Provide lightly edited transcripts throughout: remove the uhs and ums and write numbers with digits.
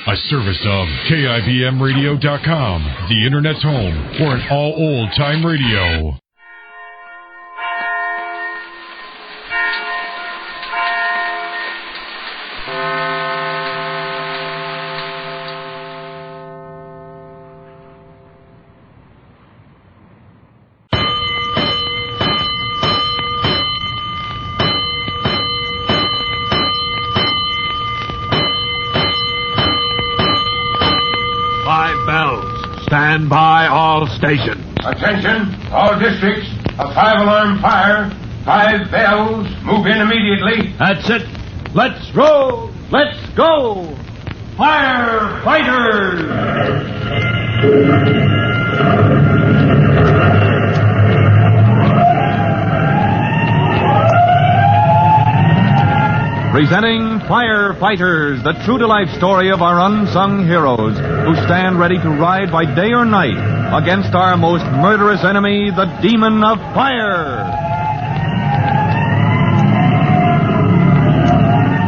A service of KIBMradio.com, the Internet's home for an all old-time radio. Stand by all stations. Attention, all districts. A 5-alarm fire. 5 bells. Move in immediately. That's it. Let's roll. Let's go. Firefighters! Presenting Firefighters, the true-to-life story of our unsung heroes who stand ready to ride by day or night against our most murderous enemy, the demon of fire.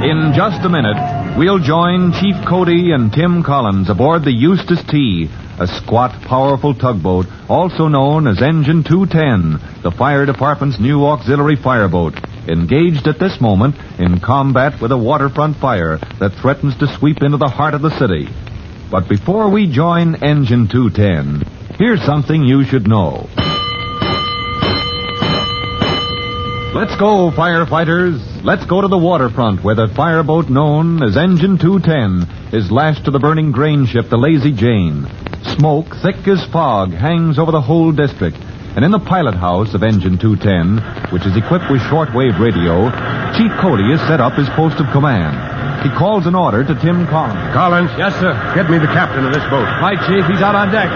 In just a minute, we'll join Chief Cody and Tim Collins aboard the Eustace T., a squat, powerful tugboat, also known as Engine 210, the fire department's new auxiliary fireboat, engaged at this moment in combat with a waterfront fire that threatens to sweep into the heart of the city. But before we join Engine 210, here's something you should know. Let's go, firefighters. Let's go to the waterfront where the fireboat known as Engine 210 is lashed to the burning grain ship, the Lazy Jane. Smoke, thick as fog, hangs over the whole district. And in the pilot house of Engine 210, which is equipped with shortwave radio, Chief Cody has set up his post of command. He calls an order to Tim Collins. Collins. Yes, sir. Get me the captain of this boat. Right, Chief. He's out on deck.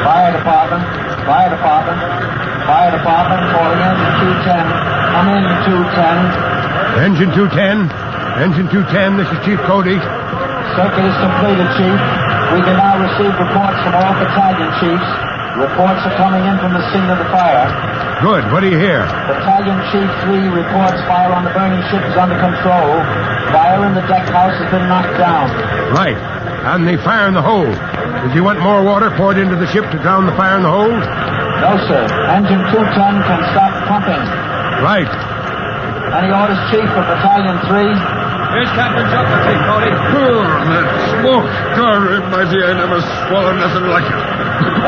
Fire department. Fire department. Fire department calling Engine 210. Come in, 210. Engine 210. Engine 210, this is Chief Cody. Circuit is completed, Chief. We can now receive reports from all battalion chiefs. Reports are coming in from the scene of the fire. Good. What do you hear? Battalion Chief 3 reports fire on the burning ship is under control. Fire in the deck house has been knocked down. Right. And the fire in the hold. Does he want more water poured into the ship to drown the fire in the hold? No, sir. Engine 210 can stop pumping. Right. Any orders, Chief, for Battalion 3? Here's Captain Chuckle, Chief Cody. Oh, that smoke. God almighty, I never swallowed nothing like it.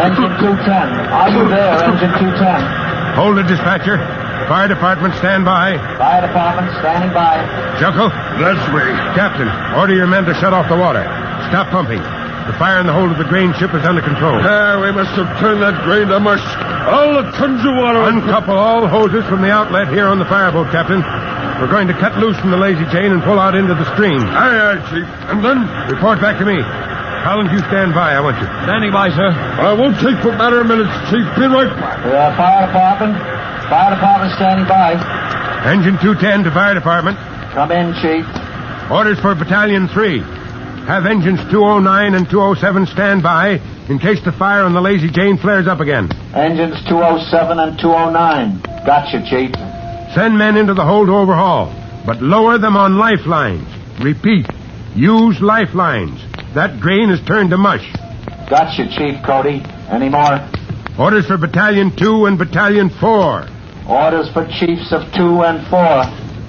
Engine 210. Are you there, Engine 210? Hold it, dispatcher. Fire department, stand by. Fire department, standing by. Chuckle. That's me. Captain, order your men to shut off the water. Stop pumping. The fire in the hold of the grain ship is under control. We must have turned that grain to mush. All the tons of water. Uncouple all hoses from the outlet here on the fireboat, Captain. We're going to cut loose from the Lazy Jane and pull out into the stream. Aye, Chief. And then? Report back to me. Collins, you stand by, I want you. Standing by, sir. I won't take but a matter of minutes, Chief. Be right back. Fire department. Fire department standing by. Engine 210 to fire department. Come in, Chief. Orders for Battalion 3. Have engines 209 and 207 stand by in case the fire on the Lazy Jane flares up again. Engines 207 and 209. Gotcha, Chief. Send men into the hold to overhaul, but lower them on lifelines. Repeat, use lifelines. That grain is turned to mush. Gotcha, Chief Cody. Any more? Orders for Battalion 2 and Battalion 4. Orders for Chiefs of 2 and 4.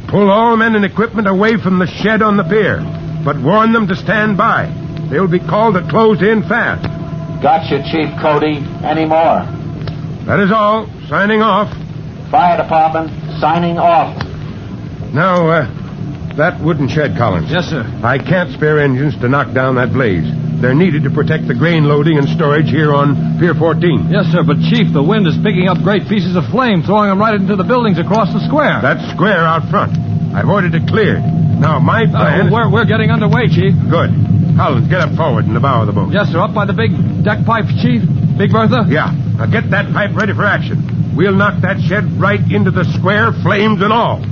Pull all men and equipment away from the shed on the pier, but warn them to stand by. They'll be called to close in fast. Gotcha, Chief Cody. Any more? That is all. Signing off. Fire department, signing off. Now, that wooden shed, Collins. Yes, sir. I can't spare engines to knock down that blaze. They're needed to protect the grain loading and storage here on Pier 14. Yes, sir, but Chief, the wind is picking up great pieces of flame, throwing them right into the buildings across the square. That square out front. I've ordered it cleared. Now, my plan... We're getting underway, Chief. Good. Collins, get up forward in the bow of the boat. Yes, sir, up by the big deck pipe, Chief. Big Bertha? Yeah. Now get that pipe ready for action. We'll knock that shed right into the square, flames and all.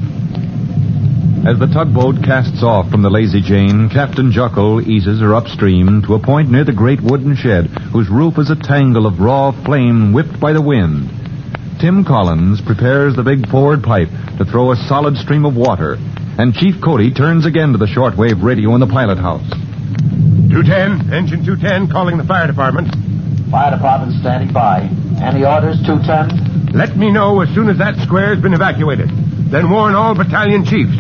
As the tugboat casts off from the Lazy Jane, Captain Juckle eases her upstream to a point near the great wooden shed, whose roof is a tangle of raw flame whipped by the wind. Tim Collins prepares the big forward pipe to throw a solid stream of water, and Chief Cody turns again to the shortwave radio in the pilot house. 210, engine 210, calling the fire department. Fire department standing by. Any orders, 210? Let me know as soon as that square has been evacuated. Then warn all battalion chiefs.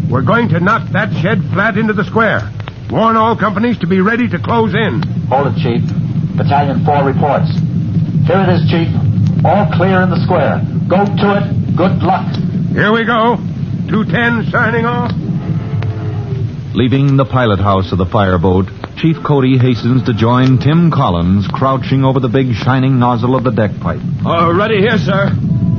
We're going to knock that shed flat into the square. Warn all companies to be ready to close in. Hold it, Chief. Battalion 4 reports. Here it is, Chief. All clear in the square. Go to it. Good luck. Here we go. 210 signing off. Leaving the pilot house of the fireboat, Chief Cody hastens to join Tim Collins crouching over the big shining nozzle of the deck pipe. Ready here, sir.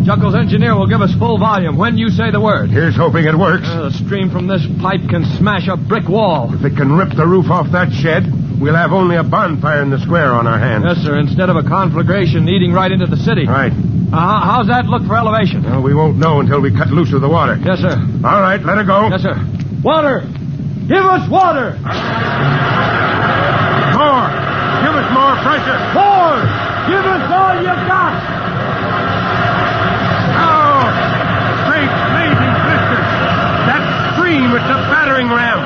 Juckle's engineer will give us full volume when you say the word. Here's hoping it works. The stream from this pipe can smash a brick wall. If it can rip the roof off that shed, we'll have only a bonfire in the square on our hands. Yes, sir, instead of a conflagration eating right into the city. Right. How's that look for elevation? Well, we won't know until we cut loose of the water. Yes, sir. All right, let her go. Yes, sir. Water! Give us water! More! Give us more pressure! More! Give us all you got! Oh! Great blazing blisters! That stream, it's a battering ram!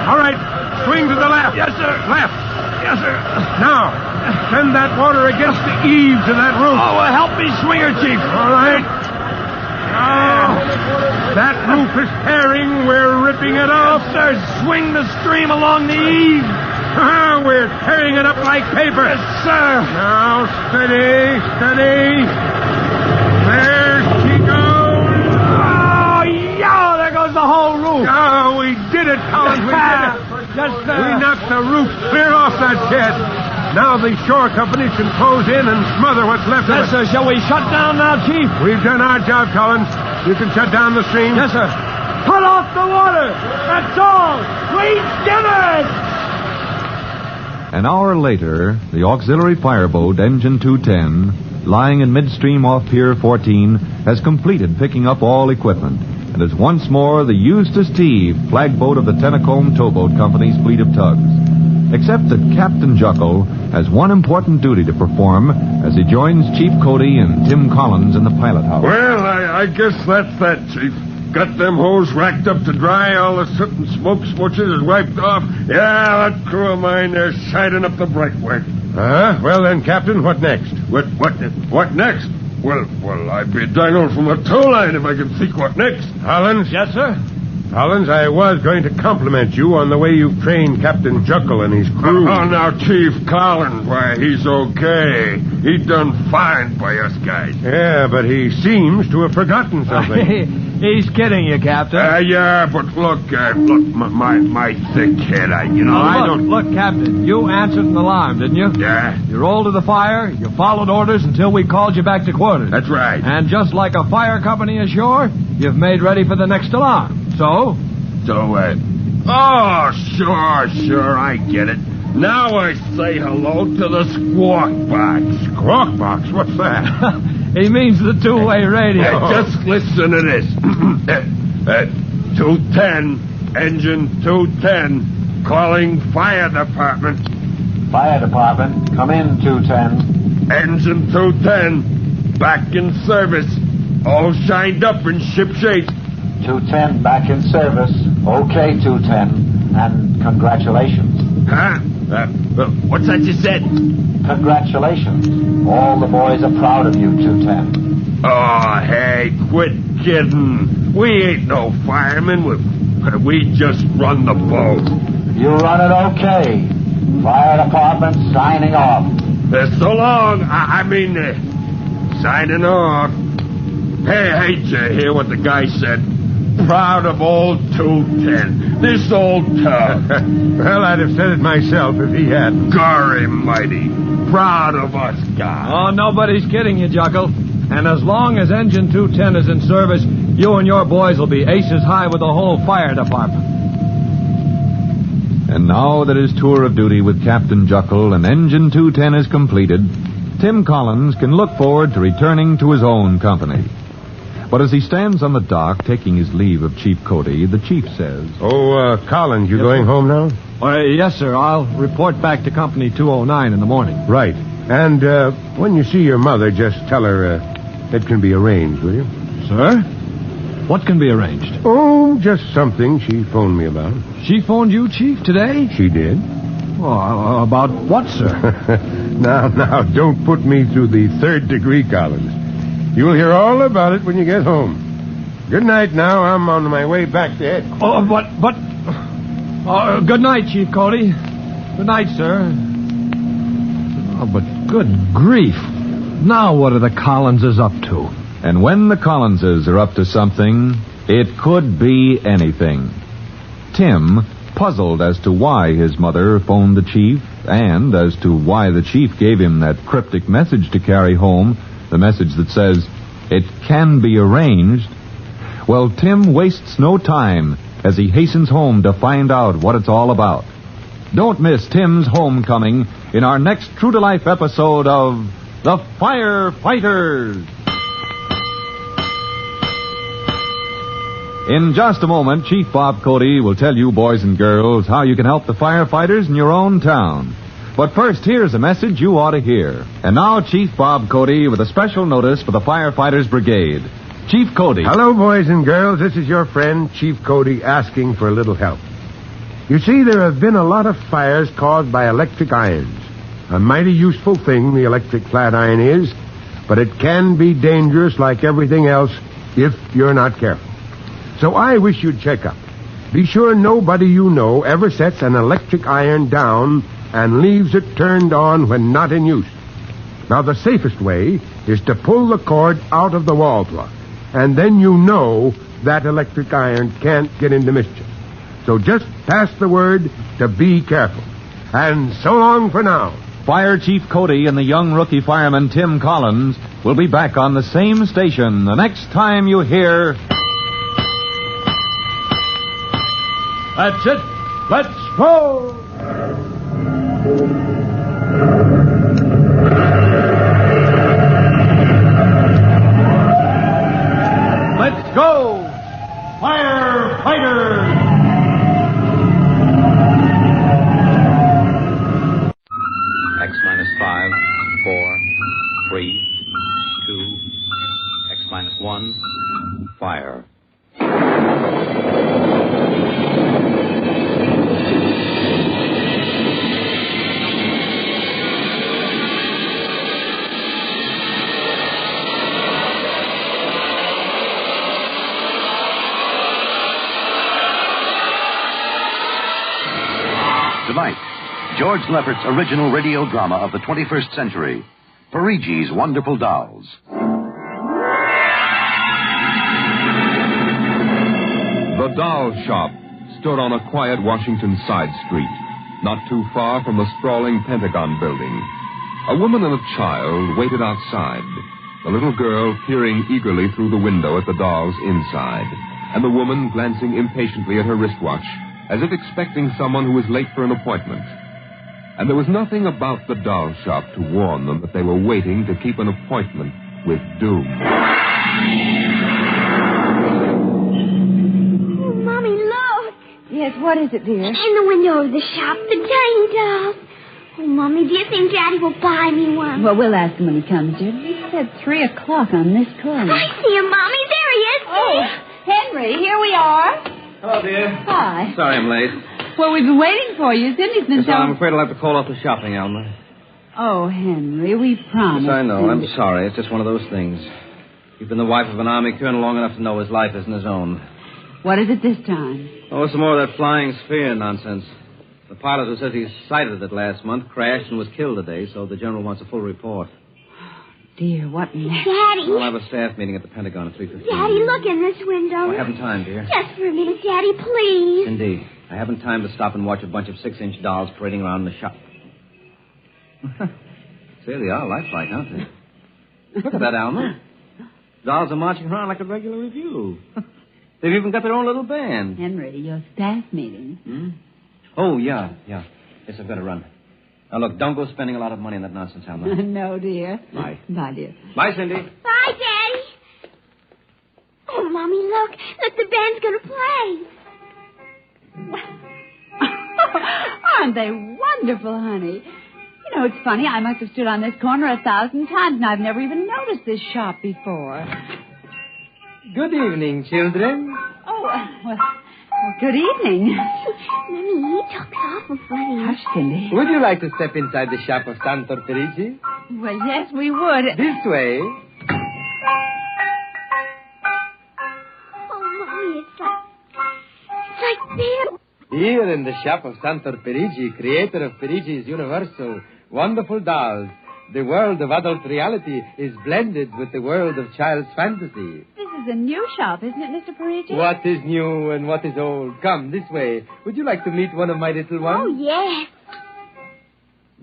All right, swing to the left. Yes, sir. Left. Yes, sir. Now, send that water against the eaves of that roof. Oh, help me swing her, Chief. All right. Oh, that roof is tearing. We're ripping it off. Yes, sir. Swing the stream along the eaves. We're tearing it up like paper. Yes, sir. Now, steady, steady. There she goes. Oh, yeah, there goes the whole roof. Oh, we did it, Collins. We did it. Yes, sir. We knocked the roof clear off that shed. Now the shore companies can close in and smother what's left of Yes, it. sir. Shall we shut down now, Chief? We've done our job, Collins. You can shut down the stream. Yes, sir. Cut off the water. That's all. We did it. An hour later, the auxiliary fireboat, Engine 210, lying in midstream off Pier 14, has completed picking up all equipment and is once more the Eustace T. flagboat of the Tennacombe Towboat Company's fleet of tugs. Except that Captain Juckle has one important duty to perform as he joins Chief Cody and Tim Collins in the pilot house. Well, I guess that's that, Chief. Got them hose racked up to dry. All the soot and smoke smooches is wiped off. Yeah, that crew of mine, they're shining up the breakwork. Well then, Captain, what next? What next? Well, I'd be dangled from a tow line if I could think what next. Collins? Yes, sir. Collins, I was going to compliment you on the way you've trained Captain Juckle and his crew. Oh, now, Chief Collins, why, he's okay. He done fine by us guys. Yeah, but he seems to have forgotten something. He's kidding you, Captain. Yeah, but look, my thick head, I don't... Look, Captain, you answered an alarm, didn't you? Yeah, You rolled to the fire, you followed orders until we called you back to quarters. that's right. And just like a fire company ashore, you've made ready for the next alarm. So? Oh, sure, I get it. Now I say hello to the squawk box. Squawk box? What's that? He means the two-way radio. Just listen to this. 210, engine 210, calling fire department. Fire department, come in, 210. Engine 210, back in service. All shined up in shipshape. 210 back in service. Okay, 210. And congratulations. Huh? What's that you said? Congratulations. All the boys are proud of you, 210. Oh, hey, quit kidding. We ain't no firemen. We just run the boat. You run it okay. Fire department signing off. So long. Signing off. Hey, did you hear what the guy said? Proud of old 210. This old tub. Well, I'd have said it myself if he hadn't. Gory mighty. Proud of us guys. Oh, nobody's kidding you, Juckle. And as long as Engine 210 is in service, you and your boys will be aces high with the whole fire department. And now that his tour of duty with Captain Juckle and Engine 210 is completed, Tim Collins can look forward to returning to his own company. But as he stands on the dock taking his leave of Chief Cody, the chief says... Collins, you going home now? Yes, sir. I'll report back to Company 209 in the morning. Right. And when you see your mother, just tell her that can be arranged, will you? Sir? What can be arranged? Oh, just something she phoned me about. She phoned you, Chief, today? She did. Oh, about what, sir? Now, don't put me through the third degree, Collins. You'll hear all about it when you get home. Good night now. I'm on my way back to Ed. Oh, but... good night, Chief Cody. Good night, sir. Oh, but good grief. Now what are the Collinses up to? And when the Collinses are up to something, it could be anything. Tim, puzzled as to why his mother phoned the chief, and as to why the chief gave him that cryptic message to carry home, the message that says, "It can be arranged." Well, Tim wastes no time as he hastens home to find out what it's all about. Don't miss Tim's homecoming in our next true-to-life episode of The Firefighters. In just a moment, Chief Bob Cody will tell you, boys and girls, how you can help the firefighters in your own town. But first, here's a message you ought to hear. And now, Chief Bob Cody with a special notice for the Firefighters Brigade. Chief Cody. Hello, boys and girls. This is your friend, Chief Cody, asking for a little help. You see, there have been a lot of fires caused by electric irons. A mighty useful thing the electric flat iron is, but it can be dangerous like everything else if you're not careful. So I wish you'd check up. Be sure nobody you know ever sets an electric iron down and leaves it turned on when not in use. Now, the safest way is to pull the cord out of the wall plug, and then you know that electric iron can't get into mischief. So just pass the word to be careful. And so long for now. Fire Chief Cody and the young rookie fireman Tim Collins will be back on the same station the next time you hear... That's it. Let's go! Let's go! Firefighters! X minus 5, 4, 3, 2, X minus 1, fire. Tonight, George Lefferts's original radio drama of the 21st century, Perigi's Wonderful Dolls. The doll shop stood on a quiet Washington side street, not too far from the sprawling Pentagon building. A woman and a child waited outside, the little girl peering eagerly through the window at the dolls inside, and the woman glancing impatiently at her wristwatch, as if expecting someone who was late for an appointment. And there was nothing about the doll shop to warn them that they were waiting to keep an appointment with doom. Oh, Mommy, look. Yes, what is it, dear? In the window of the shop, the tiny dolls. Oh, Mommy, do you think Daddy will buy me one? Well, we'll ask him when he comes, dear. He said 3 o'clock on this corner. I see him, Mommy. There he is. Oh, Henry, here we are. Hello, dear. Hi. Sorry I'm late. Well, we've been waiting for you. Cindy's been So I'm afraid I'll have to call off the shopping, Alma. Oh, Henry, we promised. Yes, I know. Cindy. I'm sorry. It's just one of those things. You've been the wife of an Army colonel long enough to know his life isn't his own. What is it this time? Oh, some more of that flying sphere nonsense. The pilot who says he sighted it last month crashed and was killed today, so the general wants a full report. Dear, what next? Daddy. We'll have a staff meeting at the Pentagon at 3:15. Daddy, look in this window. I haven't time, dear. Just for a minute, Daddy, please. Indeed. I haven't time to stop and watch a bunch of 6-inch dolls parading around in the shop. Say, they are lifelike, aren't they? Look at that, Alma. Dolls are marching around like a regular review. They've even got their own little band. Henry, your staff meeting. Oh, yeah. Yes, I've got to run. Now, look, don't go spending a lot of money on that nonsense, Alma. No, dear. Bye. Bye, dear. Bye, Cindy. Bye, Daddy. Oh, Mommy, look. Look, the band's going to play. Aren't they wonderful, honey? You know, it's funny. I must have stood on this corner 1,000 times, and I've never even noticed this shop before. Good evening, children. Oh, well, good evening. Mommy, he talks awful funny. Hush, Cindy. Would you like to step inside the shop of Santor Perigi? Well, yes, we would. This way. Oh, Mommy, it's like there. Here in the shop of Santor Perigi, creator of Perigi's Universal Wonderful Dolls, the world of adult reality is blended with the world of child's fantasy. This is a new shop, isn't it, Mr. Perigi? What is new and what is old? Come, this way. Would you like to meet one of my little ones? Oh, yes.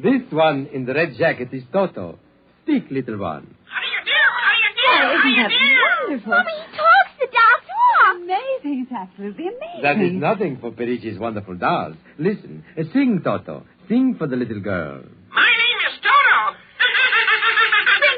This one in the red jacket is Toto. Speak, little one. Oh, isn't that wonderful? Mommy, he talks. The doll talks. Amazing. It's absolutely amazing. That is nothing for Perigi's Wonderful Dolls. Listen, sing, Toto. Sing for the little girl. My name is Toto.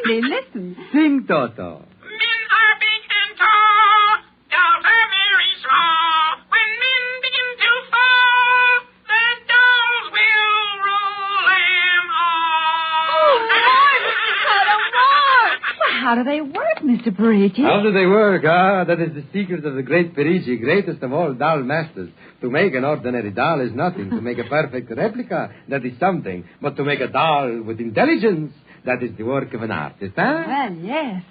Cindy, listen. Sing, Toto. Men are big and tall. Dolls are very small. When men begin to fall, the dolls will roll them all. Oh, Lord, Toto, more. Well, how do they work, Mr. Perigi? How do they work? That is the secret of the great Perigi, greatest of all doll masters. To make an ordinary doll is nothing. To make a perfect replica, that is something. But to make a doll with intelligence, that is the work of an artist, huh? Well, yes.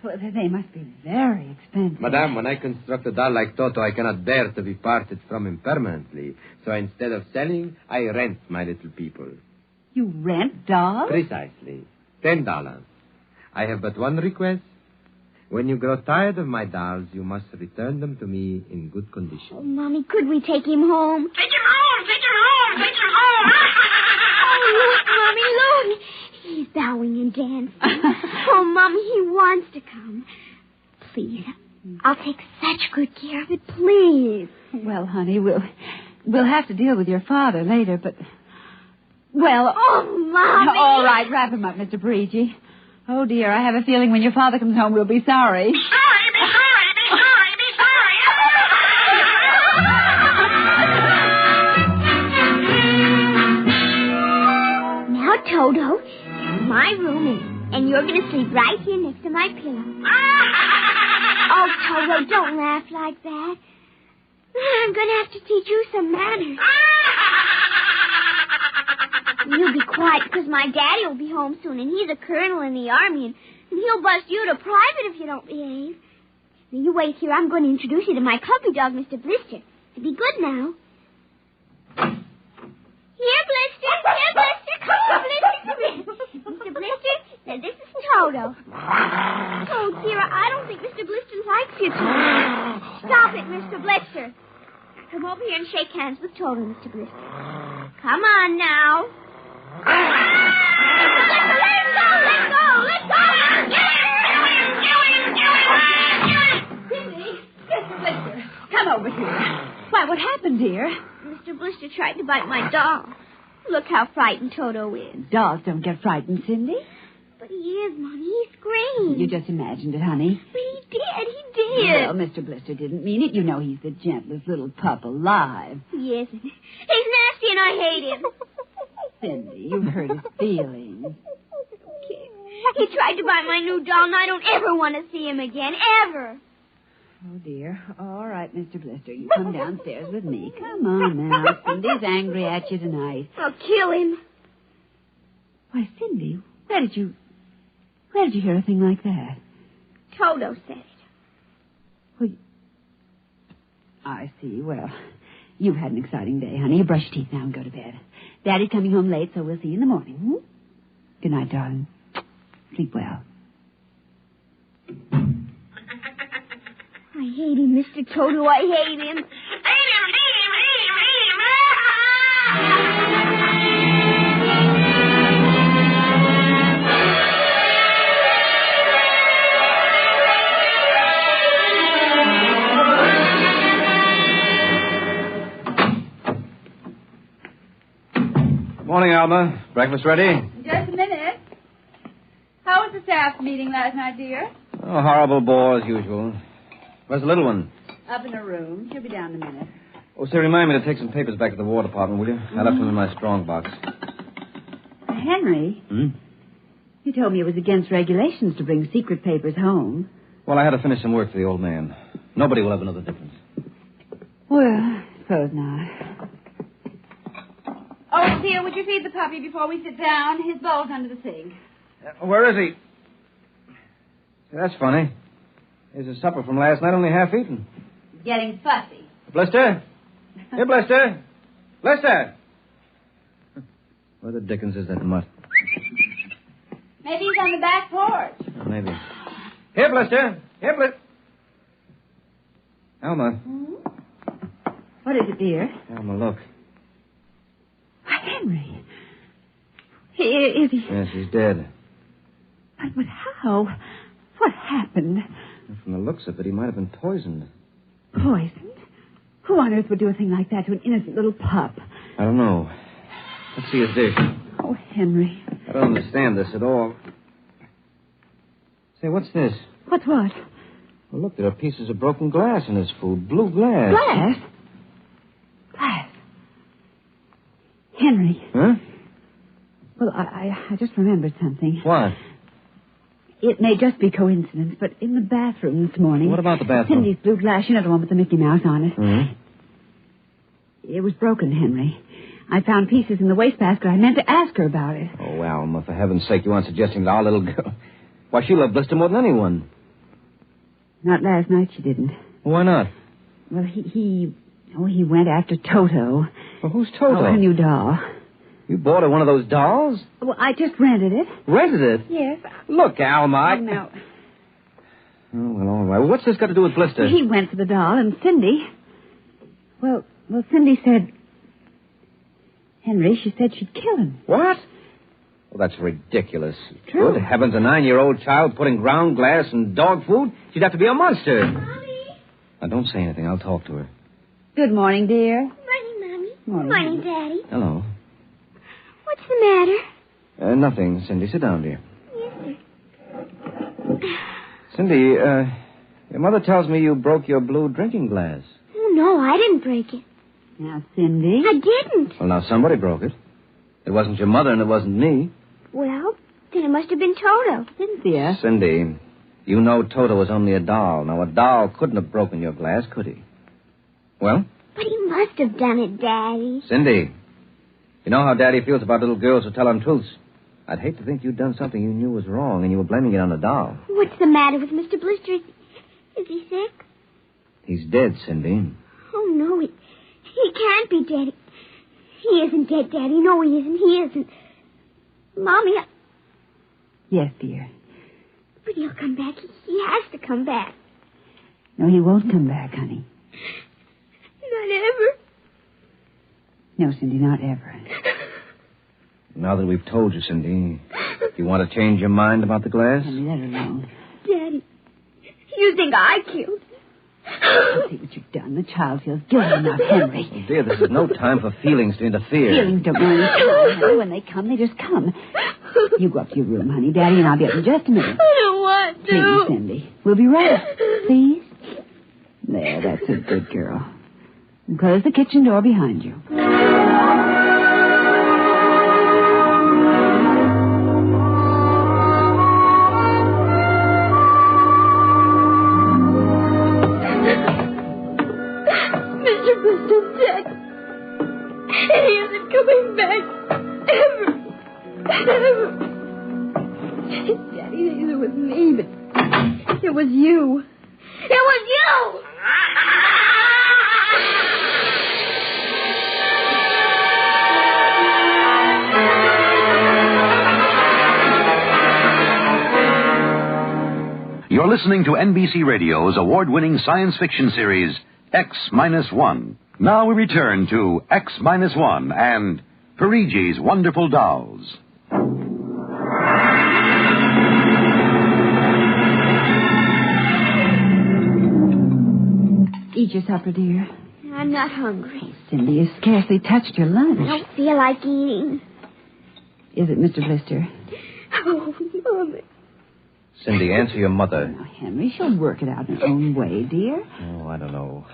Well, they must be very expensive. Madame, when I construct a doll like Toto, I cannot bear to be parted from him permanently. So instead of selling, I rent my little people. You rent dolls? Precisely. $10. I have but one request. When you grow tired of my dolls, you must return them to me in good condition. Oh, Mommy, could we take him home? Take him home, take him home, take him home. Oh, look, Mommy, look. He's bowing and dancing. Oh, Mommy, he wants to come. Please, I'll take such good care of it, please. Well, honey, we'll have to deal with your father later, but... Well... Oh, Mommy. All right, wrap him up, Mr. Perigi. Oh, dear, I have a feeling when your father comes home, we'll be sorry. Be sorry, be sorry, be sorry, be sorry. Now, Toto, my room, and you're going to sleep right here next to my pillow. Oh, Toto, don't laugh like that. I'm going to have to teach you some manners. You be quiet, because my daddy will be home soon, and he's a colonel in the army, and he'll bust you to private if you don't behave. Now, you wait here. I'm going to introduce you to my puppy dog, Mr. Blister. So be good now. Here, Blister. Here, Blister. Come on, Blister. Mr. Blister, now this is Toto. Oh, dear, I don't think Mr. Blister likes you, Toto. Stop it, Mr. Blister. Come over here and shake hands with Toto, Mr. Blister. Come on now. Let go! Cindy, Mr. Blister, come over here. Why, what happened, dear? Mr. Blister tried to bite my doll. Look how frightened Toto is. Dolls don't get frightened, Cindy. But he is, Mommy. He screamed. You just imagined it, honey. But he did. Well, Mr. Blister didn't mean it. You know he's the gentlest little pup alive. He isn't. He's nasty and I hate him. Cindy, you've hurt his feelings. Okay. He tried to buy my new doll, and I don't ever want to see him again, ever. Oh, dear. All right, Mr. Blister, you come downstairs with me. Come on now. Cindy's angry at you tonight. I'll kill him. Why, Cindy, where did you hear a thing like that? Toto said it. Well, I see. Well, you've had an exciting day, honey. You brush your teeth now and go to bed. Daddy's coming home late, so we'll see you in the morning. Hmm? Good night, darling. Sleep well. I hate him, Mr. Toto. I hate him. Morning, Alma. Breakfast ready? Just a minute. How was the staff meeting last night, dear? Oh, horrible bore as usual. Where's the little one? Up in her room. She'll be down in a minute. Oh, say, remind me to take some papers back to the War Department, will you? I left them in my strong box. Henry. You told me it was against regulations to bring secret papers home. Well, I had to finish some work for the old man. Nobody will ever know the difference. Well, I suppose not. Oh, dear, would you feed the puppy before we sit down? His bowl's under the sink. Where is he? That's funny. Here's his supper from last night, only half eaten. Getting fussy. Blister? Here, Blister. Blister! Where the dickens is that mutt? Maybe he's on the back porch. Oh, maybe. Here, Blister. Here, Blister. Alma. What is it, dear? Alma, look. Henry. Is he... Yes, he's dead. But how? What happened? From the looks of it, he might have been poisoned. Poisoned? Who on earth would do a thing like that to an innocent little pup? I don't know. Let's see his dish. Oh, Henry. I don't understand this at all. Say, what's this? What's what? Well, look, there are pieces of broken glass in his food. Blue glass. Glass? Glass. Henry. Huh? Well, I just remembered something. What? It may just be coincidence, but in the bathroom this morning... What about the bathroom? Cindy's blue glass, you know, the one with the Mickey Mouse on it. Mm-hmm. It was broken, Henry. I found pieces in the wastebasket. I meant to ask her about it. Oh, Alma, for heaven's sake, you aren't suggesting that our little girl... Why, she loved Blister more than anyone. Not last night, she didn't. Why not? Well, he went after Toto. Well, who's Toto? Oh, her new doll. You bought her one of those dolls? Well, I just rented it. Rented it? Yes. Look, Alma, Oh, no. Oh, well, all right. Well, what's this got to do with Blister? He went for the doll, and Cindy... Well, Cindy said... Henry, she said she'd kill him. What? Well, that's ridiculous. True. Good heavens, a 9-year-old child putting ground glass in dog food? She'd have to be a monster. Mommy. Now, don't say anything. I'll talk to her. Good morning, dear. Morning, Mommy. Morning. Daddy. Hello. What's the matter? Nothing, Cindy. Sit down, dear. Yes, sir. Cindy, your mother tells me you broke your blue drinking glass. Oh, no, I didn't break it. Now, Cindy. I didn't. Well, now, somebody broke it. It wasn't your mother and it wasn't me. Well, then it must have been Toto. Cynthia. Cindy, you know Toto was only a doll. Now, a doll couldn't have broken your glass, could he? Well? But he must have done it, Daddy. Cindy, you know how Daddy feels about little girls who tell untruths. I'd hate to think you'd done something you knew was wrong and you were blaming it on a doll. What's the matter with Mr. Blister? Is he sick? He's dead, Cindy. Oh, no, he can't be dead. He isn't dead, Daddy. No, he isn't. He isn't. Mommy, Yes, dear. But he'll come back. He has to come back. No, he won't come back, honey. Not ever. No, Cindy, not ever. Now that we've told you, Cindy, you want to change your mind about the glass? Honey, let her alone. Daddy, you think I killed him? See what you've done. The child feels guilty enough, Henry. Oh, dear, this is no time for feelings to interfere. Feelings don't know any time, honey. When they come, they just come. You go up to your room, honey. Daddy and I'll be up in just a minute. I don't want to. Please, Cindy. We'll be right. Please. There, that's a good girl. And close the kitchen door behind you. Mr. Blister's dead. He isn't coming back. Ever. Daddy, it was me, but it was you. It was you! You're listening to NBC Radio's award-winning science fiction series, X-1. Now we return to X-1 and Perigi's Wonderful Dolls. Eat your supper, dear. I'm not hungry. Cindy, you scarcely touched your lunch. I don't feel like eating. Is it Mr. Blister? Oh, Mother. Cindy, answer your mother. Now, Henry, she'll work it out in her own way, dear. Oh, I don't know.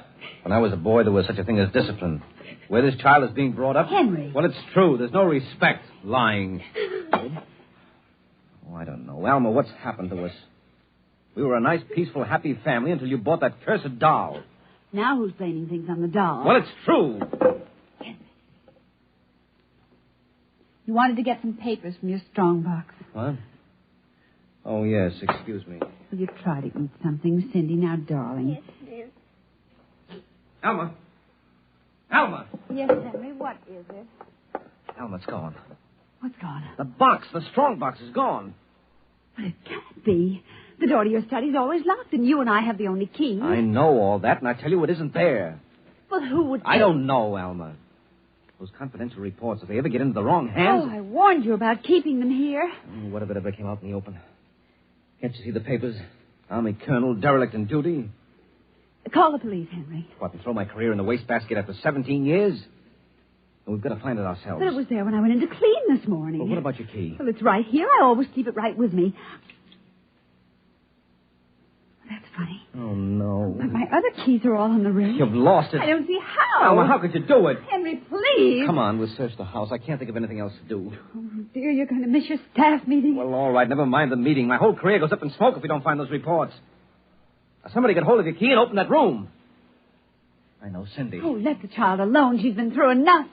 When I was a boy, there was such a thing as discipline. Where this child is being brought up... Henry. Well, it's true. There's no respect. Lying. Oh, I don't know. Alma, what's happened to us? We were a nice, peaceful, happy family until you bought that cursed doll. Now who's blaming things on the doll? Well, it's true. Henry. You wanted to get some papers from your strongbox. What? Oh, yes. Excuse me. Will you try to eat something, Cindy? Now, darling. Yes, dear. Alma. Alma. Yes, Henry, what is it? Alma, it's gone. What's gone? The box, the strong box is gone. But it can't be. The door to your study's always locked, and you and I have the only key. I know all that, and I tell you it isn't there. Well, who would... I don't know, Alma. Those confidential reports, if they ever get into the wrong hands... Oh, I warned you about keeping them here. What if it ever came out in the open? Can't you see the papers? Army colonel, derelict in duty. Call the police, Henry. What, and throw my career in the wastebasket after 17 years? Well, we've got to find it ourselves. But it was there when I went in to clean this morning. Well, what about your key? Well, it's right here. I always keep it right with me. That's funny. Oh, no. But my other keys are all in the ring. You've lost it. I don't see how. Alma, how could you do it? Henry, please. Come on, we'll search the house. I can't think of anything else to do. Oh, dear, you're going to miss your staff meeting. Well, all right, never mind the meeting. My whole career goes up in smoke if we don't find those reports. Now, somebody get hold of your key and open that room. I know Cindy. Oh, let the child alone. She's been through enough.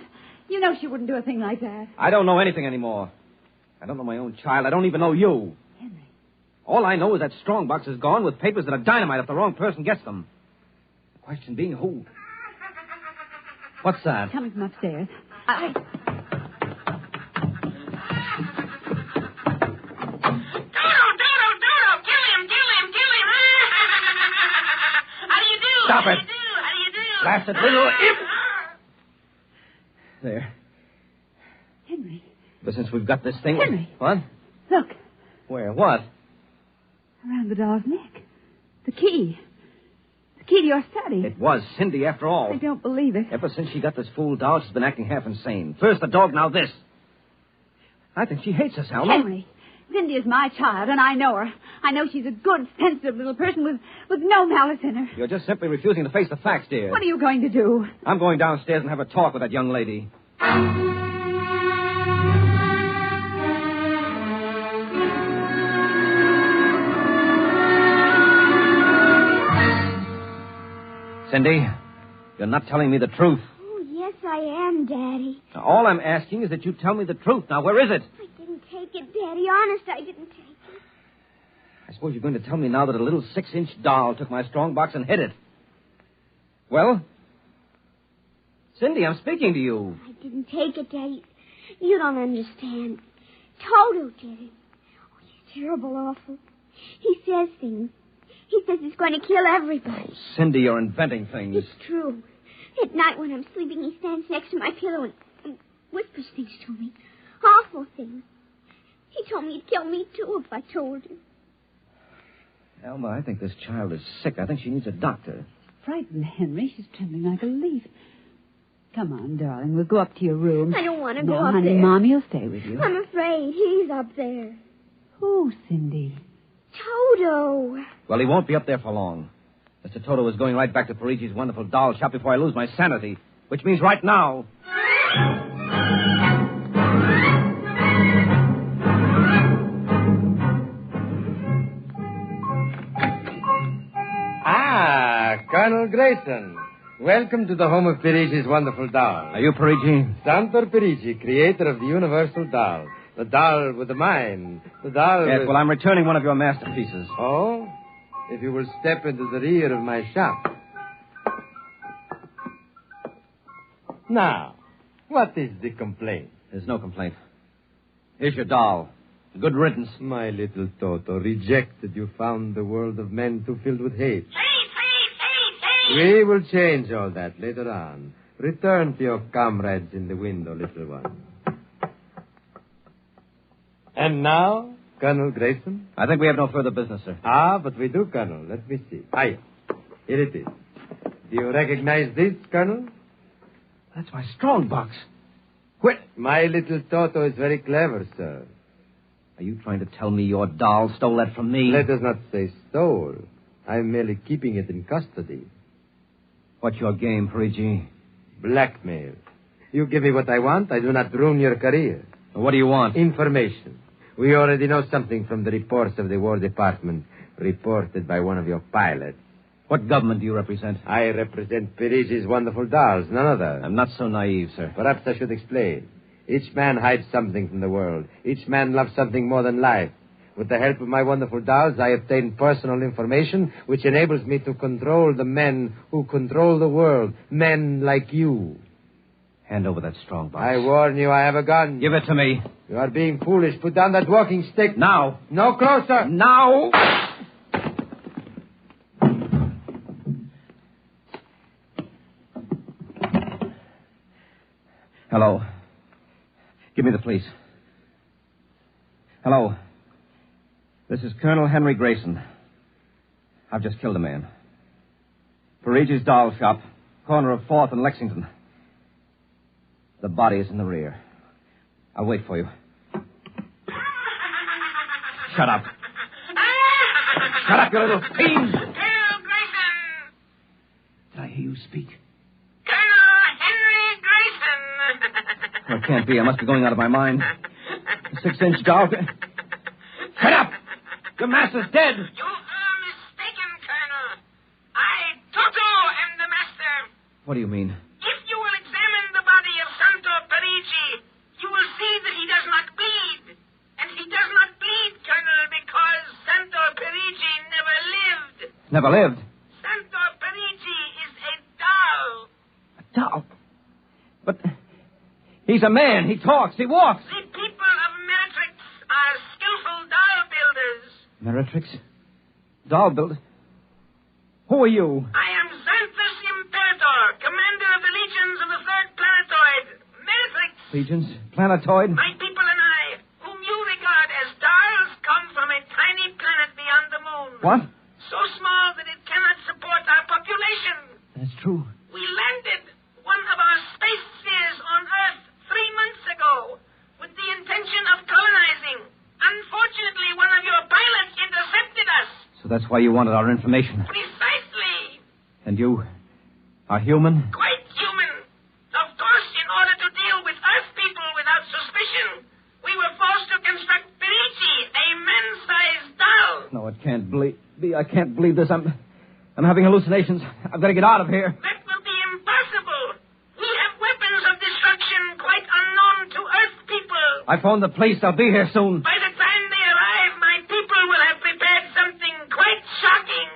You know she wouldn't do a thing like that. I don't know anything anymore. I don't know my own child. I don't even know you. Henry. All I know is that strongbox is gone with papers that are dynamite if the wrong person gets them. The question being who? What's that? Coming from upstairs. Doodle, kill him. How do you do? Stop How it. do you do? How do you do? Blasted little imp! There. Henry. But since we've got this thing... Henry. What? Look. Where? What? Around the doll's neck. The key. The key to your study. It was Cindy, after all. I don't believe it. Ever since she got this fool doll, she's been acting half insane. First the dog, now this. I think she hates us, Alma. Henry, Cindy is my child, and I know her. I know she's a good, sensitive little person with no malice in her. You're just simply refusing to face the facts, dear. What are you going to do? I'm going downstairs and have a talk with that young lady. Cindy, you're not telling me the truth. Oh, yes, I am, Daddy. Now, all I'm asking is that you tell me the truth. Now, where is it? I didn't take it, Daddy. Honest, I didn't take it. I suppose you're going to tell me now that a little 6-inch doll took my strongbox and hid it. Well? Cindy, I'm speaking to you. I didn't take it, Daddy. You don't understand. Toto did it. Oh, he's terrible awful. He says things. He says he's going to kill everybody. Oh, Cindy, you're inventing things. It's true. At night when I'm sleeping, he stands next to my pillow and whispers things to me. Awful things. He told me he'd kill me, too, if I told him. Alma, I think this child is sick. I think she needs a doctor. Frightened, Henry. She's trembling like a leaf. Come on, darling. We'll go up to your room. I don't want to go no, up honey, there. Mommy will stay with you. I'm afraid. He's up there. Who, Cindy? Toto. Well, he won't be up there for long. Mr. Toto is going right back to Perigi's wonderful doll shop before I lose my sanity, which means right now. Ah, Colonel Grayson. Welcome to the home of Perigi's wonderful doll. Are you Perigi? Santor Perigi, creator of the universal doll. The doll with the mind. The doll Yes, with... well, I'm returning one of your masterpieces. Oh? If you will step into the rear of my shop. Now, what is the complaint? There's no complaint. Here's your doll. Good riddance. My little Toto, rejected, you found the world of men too filled with hate. We will change all that later on. Return to your comrades in the window, little one. And now, Colonel Grayson? I think we have no further business, sir. Ah, but we do, Colonel. Let me see. Aye. Here it is. Do you recognize this, Colonel? That's my strongbox. Well, my little Toto is very clever, sir. Are you trying to tell me your doll stole that from me? Let us not say stole. I'm merely keeping it in custody. What's your game, Perigi? Blackmail. You give me what I want, I do not ruin your career. What do you want? Information. We already know something from the reports of the War Department, reported by one of your pilots. What government do you represent? I represent Perigi's wonderful dolls, none other. I'm not so naive, sir. Perhaps I should explain. Each man hides something from the world. Each man loves something more than life. With the help of my wonderful dolls, I obtain personal information which enables me to control the men who control the world. Men like you. Hand over that strong box. I warn you, I have a gun. Give it to me. You are being foolish. Put down that walking stick. Now. No closer. Now. Hello. Give me the police. Hello. This is Colonel Henry Grayson. I've just killed a man. Perigi's doll shop, corner of 4th and Lexington. The body is in the rear. I'll wait for you. Shut up. Shut up, you little fiend! Colonel Grayson! Did I hear you speak? Colonel Henry Grayson! Oh, it can't be. I must be going out of my mind. The 6-inch doll. Shut up! Your master's dead! You are mistaken, Colonel. I, Toto, am the master. What do you mean? If you will examine the body of Santo Perigi, you will see that he does not bleed. And he does not bleed, Colonel, because Santo Perigi never lived. Never lived? Santo Perigi is a doll. A doll? But he's a man. He talks. He walks. The people of Matrix are skillful doll builders. Meretrix? Doll builder? Who are you? I am Xanthus Imperator, commander of the legions of the 3rd planetoid, Matrix. Legions? Planetoid? My people and I, whom you regard as dolls, come from a tiny planet beyond the moon. What? So small that it cannot support our population. That's true. We landed one of our space spheres on Earth 3 months ago with the intention of colonizing. Unfortunately, one of your pilots intercepted us. So that's why you wanted our information. Precisely. And you are human? Quite human. Of course, in order to deal with Earth people without suspicion, we were forced to construct Perigi, a man-sized doll. No, it can't be. I can't believe this. I'm having hallucinations. I've got to get out of here. That will be impossible. We have weapons of destruction quite unknown to Earth people. I phoned the police. I'll be here soon. By the time they arrive, my people will have prepared something quite shocking.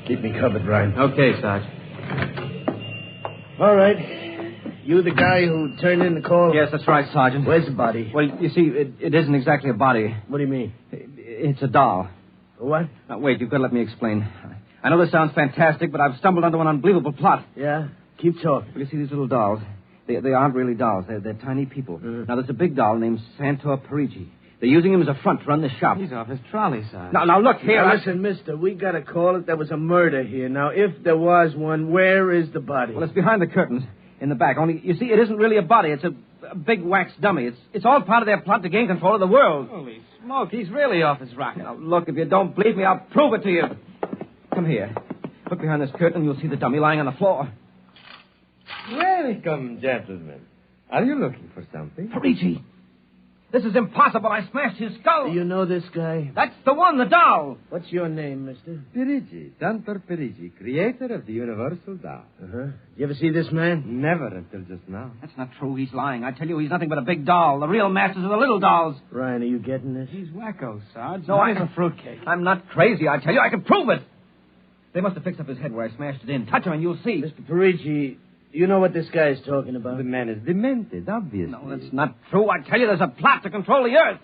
Keep me covered, Ryan. Okay, Sarge. All right. You the guy who turned in the call? Yes, that's right, Sergeant. Where's the body? Well, you see, it isn't exactly a body. What do you mean? It's a doll. What? Now, wait, you've got to let me explain. I know this sounds fantastic, but I've stumbled onto an unbelievable plot. Yeah? Keep talking. Well, you see, these little dolls, they aren't really dolls. They're tiny people. Now, there's a big doll named Santo Perigi. They're using him as a front to run the shop. He's off his trolley, Sarge. Now, look here. Now, listen, mister, we got to call it. There was a murder here. Now, if there was one, where is the body? Well, it's behind the curtains in the back. Only, you see, it isn't really a body. It's a big wax dummy. It's all part of their plot to gain control of the world. Holy smoke, he's really off his rocker. Now, look, if you don't believe me, I'll prove it to you. Come here. Look behind this curtain and you'll see the dummy lying on the floor. Welcome, gentlemen. Are you looking for something? Perigi. This is impossible. I smashed his skull. Do you know this guy? That's the one, the doll. What's your name, mister? Perigi, Santo Perigi, creator of the universal doll. Uh-huh. You ever see this man? Never until just now. That's not true. He's lying. I tell you, he's nothing but a big doll. The real masters are the little dolls. Ryan, are you getting this? He's wacko, Sarge. No, He's a fruitcake. I'm not crazy, I tell you. I can prove it. They must have fixed up his head where I smashed it in. Touch him and you'll see. Mr. Perigi, you know what this guy is talking about? The man is demented, obviously. No, that's not true. I tell you, there's a plot to control the Earth.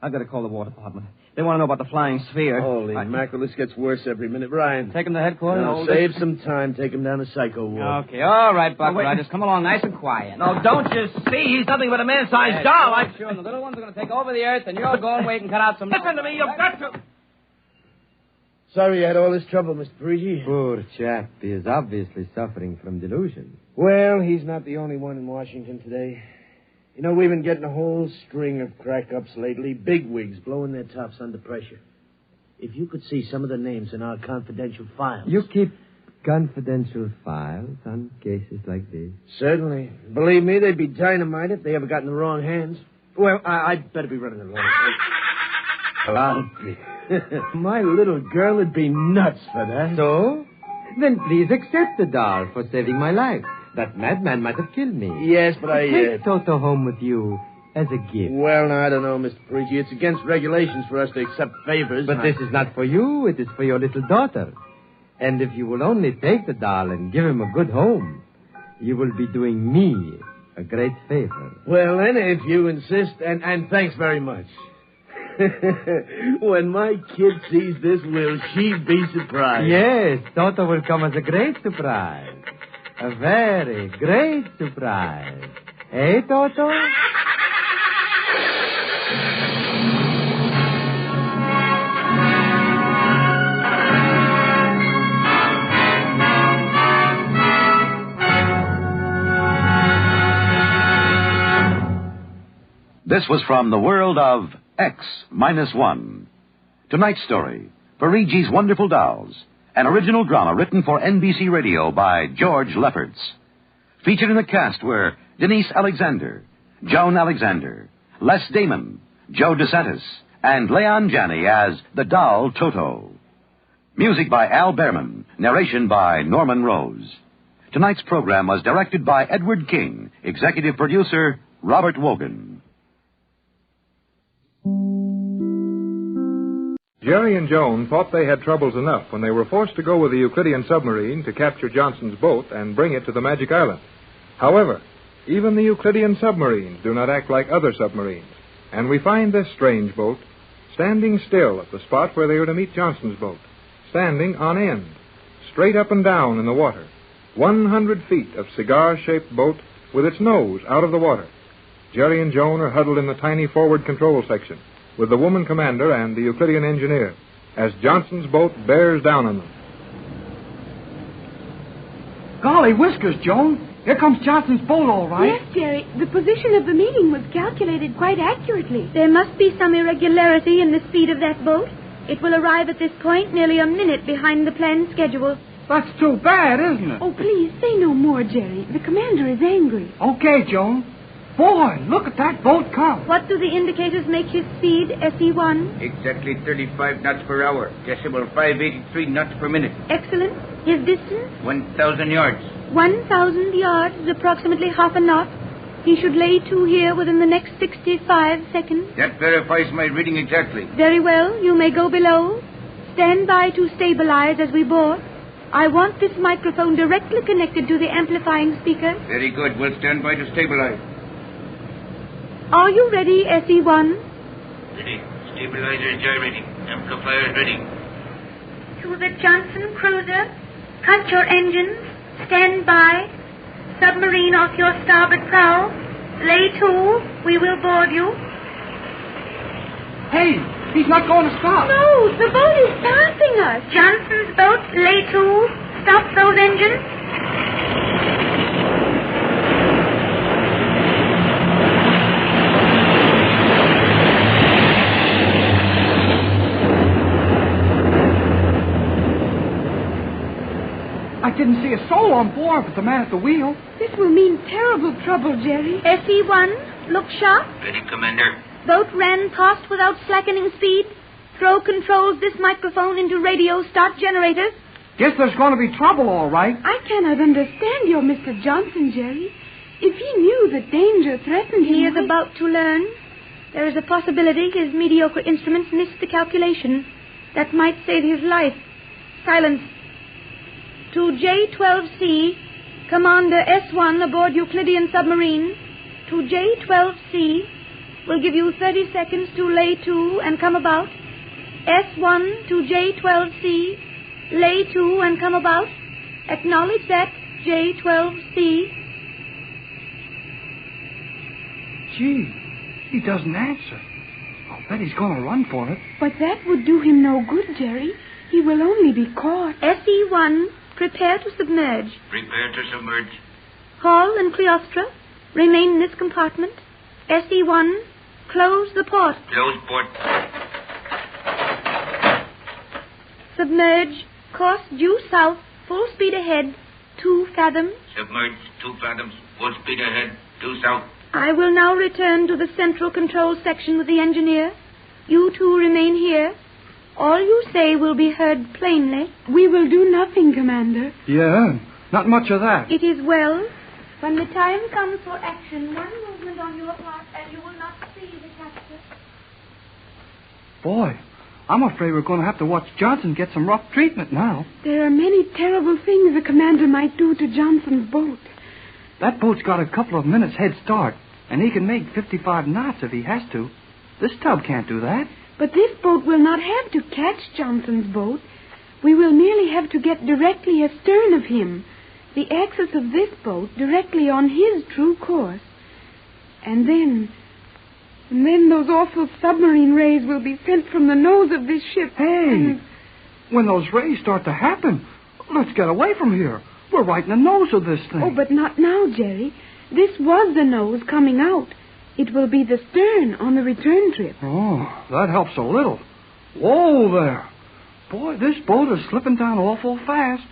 I've got to call the War Department. They want to know about the flying sphere. Holy mackerel, this gets worse every minute. Ryan. Take him to headquarters? No, save some time. Take him down to Psycho Ward. Okay, all right, Buck Rogers. Come along nice and quiet. No, don't you see? He's nothing but a man-sized doll. Sure, the little ones are going to take over the Earth, and you're going to wait and cut out some... Listen to me, you've got to... Sorry you had all this trouble, Mr. Perigi. Poor chap. He is obviously suffering from delusion. Well, he's not the only one in Washington today. You know, we've been getting a whole string of crack-ups lately, bigwigs blowing their tops under pressure. If you could see some of the names in our confidential files. You keep confidential files on cases like this? Certainly. Believe me, they'd be dynamite if they ever got in the wrong hands. Well, I'd better be running along. My little girl would be nuts for that. So? Then please accept the doll for saving my life. That madman might have killed me. Yes, but Take Toto home with you as a gift. Well, now, I don't know, Mr. Perigi. It's against regulations for us to accept favors. But this is not for you. It is for your little daughter. And if you will only take the doll and give him a good home, you will be doing me a great favor. Well, then, if you insist, and thanks very much. When my kid sees this, will she be surprised? Yes, Toto will come as a great surprise. A very great surprise. Eh, Toto? This was from the world of X-1. Tonight's story, Perigi's Wonderful Dolls, an original drama written for NBC Radio by George Lefferts. Featured in the cast were Denise Alexander, Joan Alexander, Les Damon, Joe DeSantis, and Leon Janney as the doll Toto. Music by Al Behrman, narration by Norman Rose. Tonight's program was directed by Edward King, executive producer Robert Wogan. Jerry and Joan thought they had troubles enough when they were forced to go with the Euclidean submarine to capture Johnson's boat and bring it to the Magic Island. However, even the Euclidean submarines do not act like other submarines, and we find this strange boat standing still at the spot where they are to meet Johnson's boat, standing on end, straight up and down in the water, 100 feet of cigar-shaped boat with its nose out of the water. Jerry and Joan are huddled in the tiny forward control section, with the woman commander and the Euclidean engineer, as Johnson's boat bears down on them. Golly whiskers, Joan. Here comes Johnson's boat, all right. Yes, Jerry. The position of the meeting was calculated quite accurately. There must be some irregularity in the speed of that boat. It will arrive at this point nearly a minute behind the planned schedule. That's too bad, isn't it? Oh, please, say no more, Jerry. The commander is angry. Okay, Joan. Boy, look at that boat come. What do the indicators make his speed, SE1? Exactly 35 knots per hour. Decimal 583 knots per minute. Excellent. His distance? 1,000 yards. 1,000 yards is approximately half a knot. He should lay to here within the next 65 seconds. That verifies my reading exactly. Very well. You may go below. Stand by to stabilize as we board. I want this microphone directly connected to the amplifying speaker. Very good. We'll stand by to stabilize. Are you ready, SE1? Ready. Stabilizer gyrating. Amplifier ready. To the Johnson cruiser, cut your engines. Stand by. Submarine off your starboard prow. Lay to. We will board you. Hey, he's not going to stop. No, the boat is passing us. Johnson's boat, lay to. Stop those engines. I didn't see a soul on board but the man at the wheel. This will mean terrible trouble, Jerry. SE1, look sharp. Ready, Commander. Boat ran past without slackening speed. Throw controls this microphone into radio start generators. Guess there's going to be trouble, all right. I cannot understand your Mr. Johnson, Jerry. If he knew that danger threatened him... He is about to learn. There is a possibility his mediocre instruments missed the calculation. That might save his life. Silence. To J-12C, Commander S1 aboard Euclidean submarine. To J-12C, we'll give you 30 seconds to lay to and come about. S1 to J-12C, lay to and come about. Acknowledge that, J-12C. Gee, he doesn't answer. I'll bet he's going to run for it. But that would do him no good, Jerry. He will only be caught. SE-1, prepare to submerge. Prepare to submerge. Hall and Cleostra, remain in this compartment. SE-1, close the port. Close port. Submerge. Course due south. Full speed ahead. 2 fathoms. Submerge 2 fathoms. Full speed ahead. Due south. I will now return to the central control section with the engineer. You two remain here. All you say will be heard plainly. We will do nothing, Commander. Yeah, not much of that. It is well. When the time comes for action, one movement on your part and you will not see the capture. Boy, I'm afraid we're going to have to watch Johnson get some rough treatment now. There are many terrible things the commander might do to Johnson's boat. That boat's got a couple of minutes head start, and he can make 55 knots if he has to. This tub can't do that. But this boat will not have to catch Johnson's boat. We will merely have to get directly astern of him, the axis of this boat directly on his true course. And then those awful submarine rays will be sent from the nose of this ship. Hey, when those rays start to happen, let's get away from here. We're right in the nose of this thing. Oh, but not now, Jerry. This was the nose coming out. It will be the stern on the return trip. Oh, that helps a little. Whoa there. Boy, this boat is slipping down awful fast.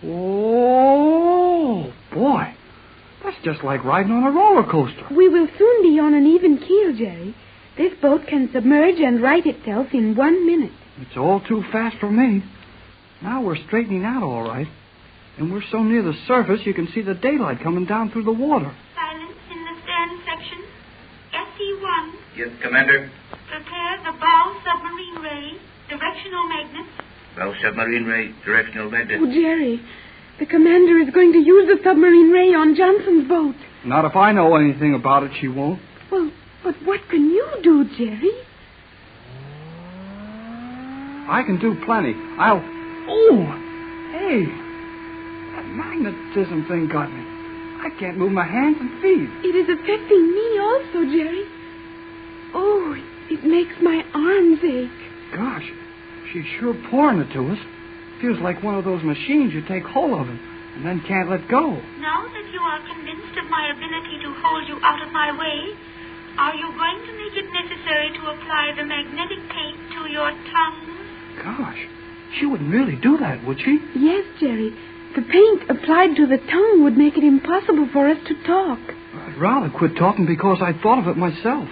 Oh, boy. That's just like riding on a roller coaster. We will soon be on an even keel, Jerry. This boat can submerge and right itself in 1 minute. It's all too fast for me. Now we're straightening out all right. And we're so near the surface you can see the daylight coming down through the water. Silence in the stern section. SE-1. Yes, Commander. Prepare the bow submarine ray, directional magnets. Bow submarine ray, directional magnet. Oh, Jerry, the commander is going to use the submarine ray on Johnson's boat. Not if I know anything about it, she won't. Well, but what can you do, Jerry? I can do plenty. Oh, hey, that magnetism thing got me. I can't move my hands and feet. It is affecting me also, Jerry. Oh, it makes my arms ache. Gosh, she's sure pouring it to us. Feels like one of those machines you take hold of and then can't let go. Now that you are convinced of my ability to hold you out of my way, are you going to make it necessary to apply the magnetic tape to your tongue? Gosh, she wouldn't really do that, would she? Yes, Jerry. The paint applied to the tongue would make it impossible for us to talk. I'd rather quit talking because I thought of it myself.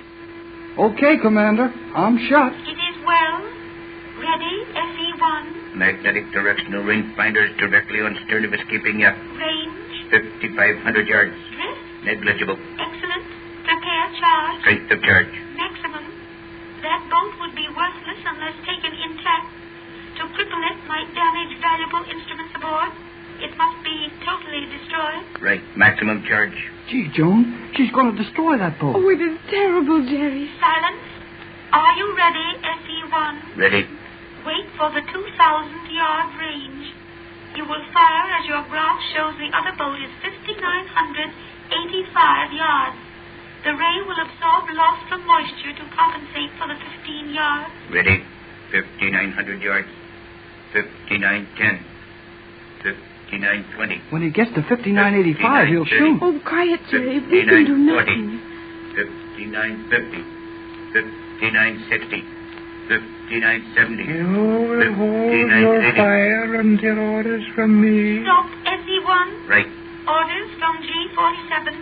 Okay, Commander. I'm shut. It is well. Ready, SE-1. Magnetic directional rangefinders directly on stern of escaping yacht. Range. 5,500 yards. Drift. Negligible. Excellent. Prepare charge. Strength of charge. Maximum. That boat would be worthless unless taken intact. To cripple it might damage valuable instruments aboard. It must be totally destroyed. Right. Maximum charge. Gee, Joan, she's going to destroy that boat. Oh, it is terrible, Jerry. Silence. Are you ready, SE-1? Ready. Wait for the 2,000-yard range. You will fire as your graph shows the other boat is 5,985 yards. The ray will absorb loss from moisture to compensate for the 15 yards. Ready. 5,900 yards. 5,910. 5,920. When he gets to 5,985, he'll shoot. Oh, quiet, Jerry. We can do nothing. 5,950. 5,960. 5,970. You will hold your fire until orders from me. Stop, SE-1. Right. Orders from G47.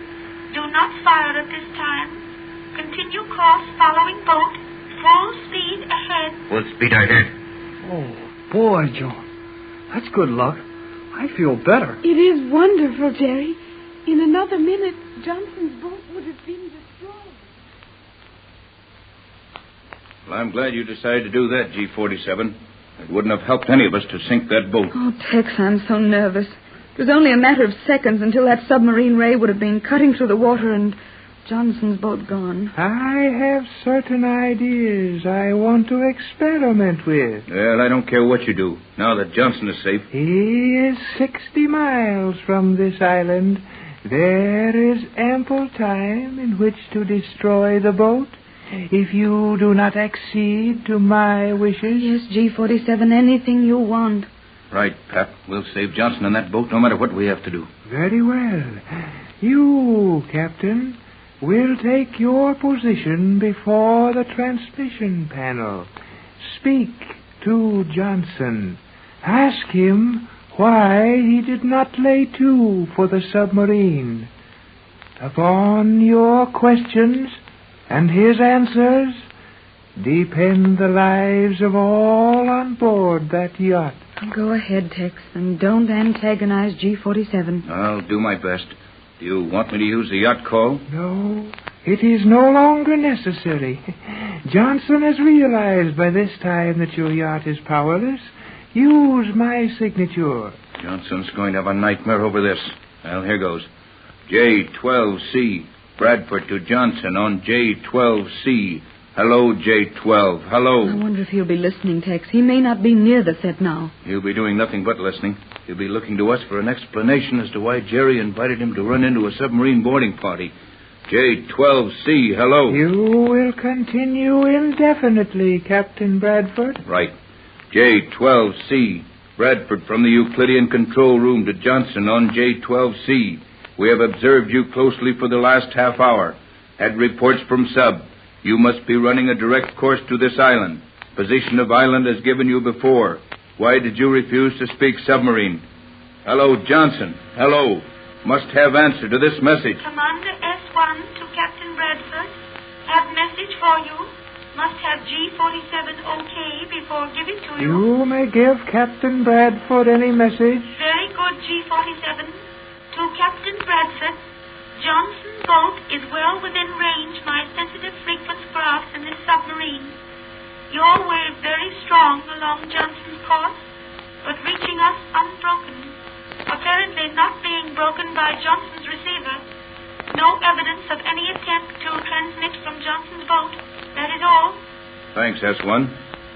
Do not fire at this time. Continue course following boat. Full speed ahead. Full speed ahead. Oh, boy, John. That's good luck. I feel better. It is wonderful, Jerry. In another minute, Johnson's boat would have been destroyed. Well, I'm glad you decided to do that, G47. It wouldn't have helped any of us to sink that boat. Oh, Tex, I'm so nervous. It was only a matter of seconds until that submarine ray would have been cutting through the water and Johnson's boat gone. I have certain ideas I want to experiment with. Well, I don't care what you do. Now that Johnson is safe. He is 60 miles from this island. There is ample time in which to destroy the boat if you do not accede to my wishes? Yes, G47, anything you want. Right, Pap. We'll save Johnson in that boat no matter what we have to do. Very well. You, Captain, will take your position before the transmission panel. Speak to Johnson. Ask him why he did not lay to for the submarine. Upon your questions and his answers depend the lives of all on board that yacht. Go ahead, Tex, and don't antagonize G47. I'll do my best. Do you want me to use the yacht call? No, it is no longer necessary. Johnson has realized by this time that your yacht is powerless. Use my signature. Johnson's going to have a nightmare over this. Well, here goes. J12C. Bradford to Johnson on J12C. Hello, J12. Hello. I wonder if he'll be listening, Tex. He may not be near the set now. He'll be doing nothing but listening. He'll be looking to us for an explanation as to why Jerry invited him to run into a submarine boarding party. J12C, hello. You will continue indefinitely, Captain Bradford. Right. J12C. Bradford from the Euclidean control room to Johnson on J12C. We have observed you closely for the last half hour. Had reports from sub. You must be running a direct course to this island. Position of island as given you before. Why did you refuse to speak submarine? Hello, Johnson. Hello. Must have answer to this message. Commander S1 to Captain Bradford. Have message for you. Must have G47 okay before give it to you. You may give Captain Bradford any message. Very good, G47. To Captain Bradford. Johnson's boat is well within range my sensitive frequency graphs in this submarine. Your wave very strong along Johnson's course, but reaching us unbroken. Apparently not being broken by Johnson's receiver. No evidence of any attempt to transmit from Johnson's boat. That is all. Thanks, S1.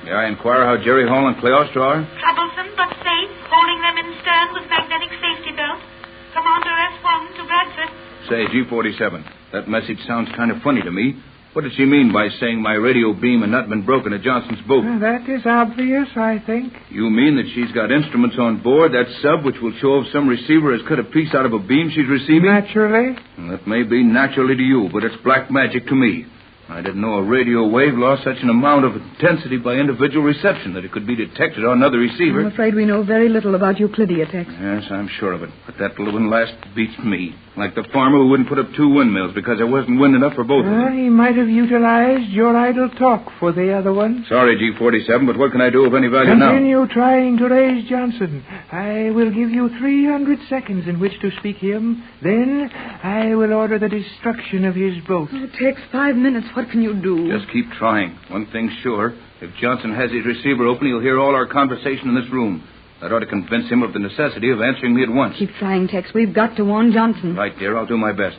May I inquire how Jerry Hall and Cleostra are? Troublesome but safe, holding them in stern with magnetic safety belt. Commander S1 to Bradford. Say, G47, that message sounds kind of funny to me. What did she mean by saying my radio beam had not been broken at Johnson's boat? That is obvious, I think. You mean that she's got instruments on board, that sub, which will show if some receiver has cut a piece out of a beam she's receiving? Naturally. Well, that may be naturally to you, but it's black magic to me. I didn't know a radio wave lost such an amount of intensity by individual reception that it could be detected on another receiver. I'm afraid we know very little about Euclidia, Tex. Yes, I'm sure of it. But that little one last beats me. Like the farmer who wouldn't put up 2 windmills because there wasn't wind enough for both of them. He might have utilized your idle talk for the other one. Sorry, G47, but what can I do of any value now? Continue trying to raise Johnson. I will give you 300 seconds in which to speak him. Then I will order the destruction of his boat. It takes 5 minutes. What can you do? Just keep trying. One thing's sure. If Johnson has his receiver open, he'll hear all our conversation in this room. That ought to convince him of the necessity of answering me at once. Keep trying, Tex. We've got to warn Johnson. Right, dear. I'll do my best.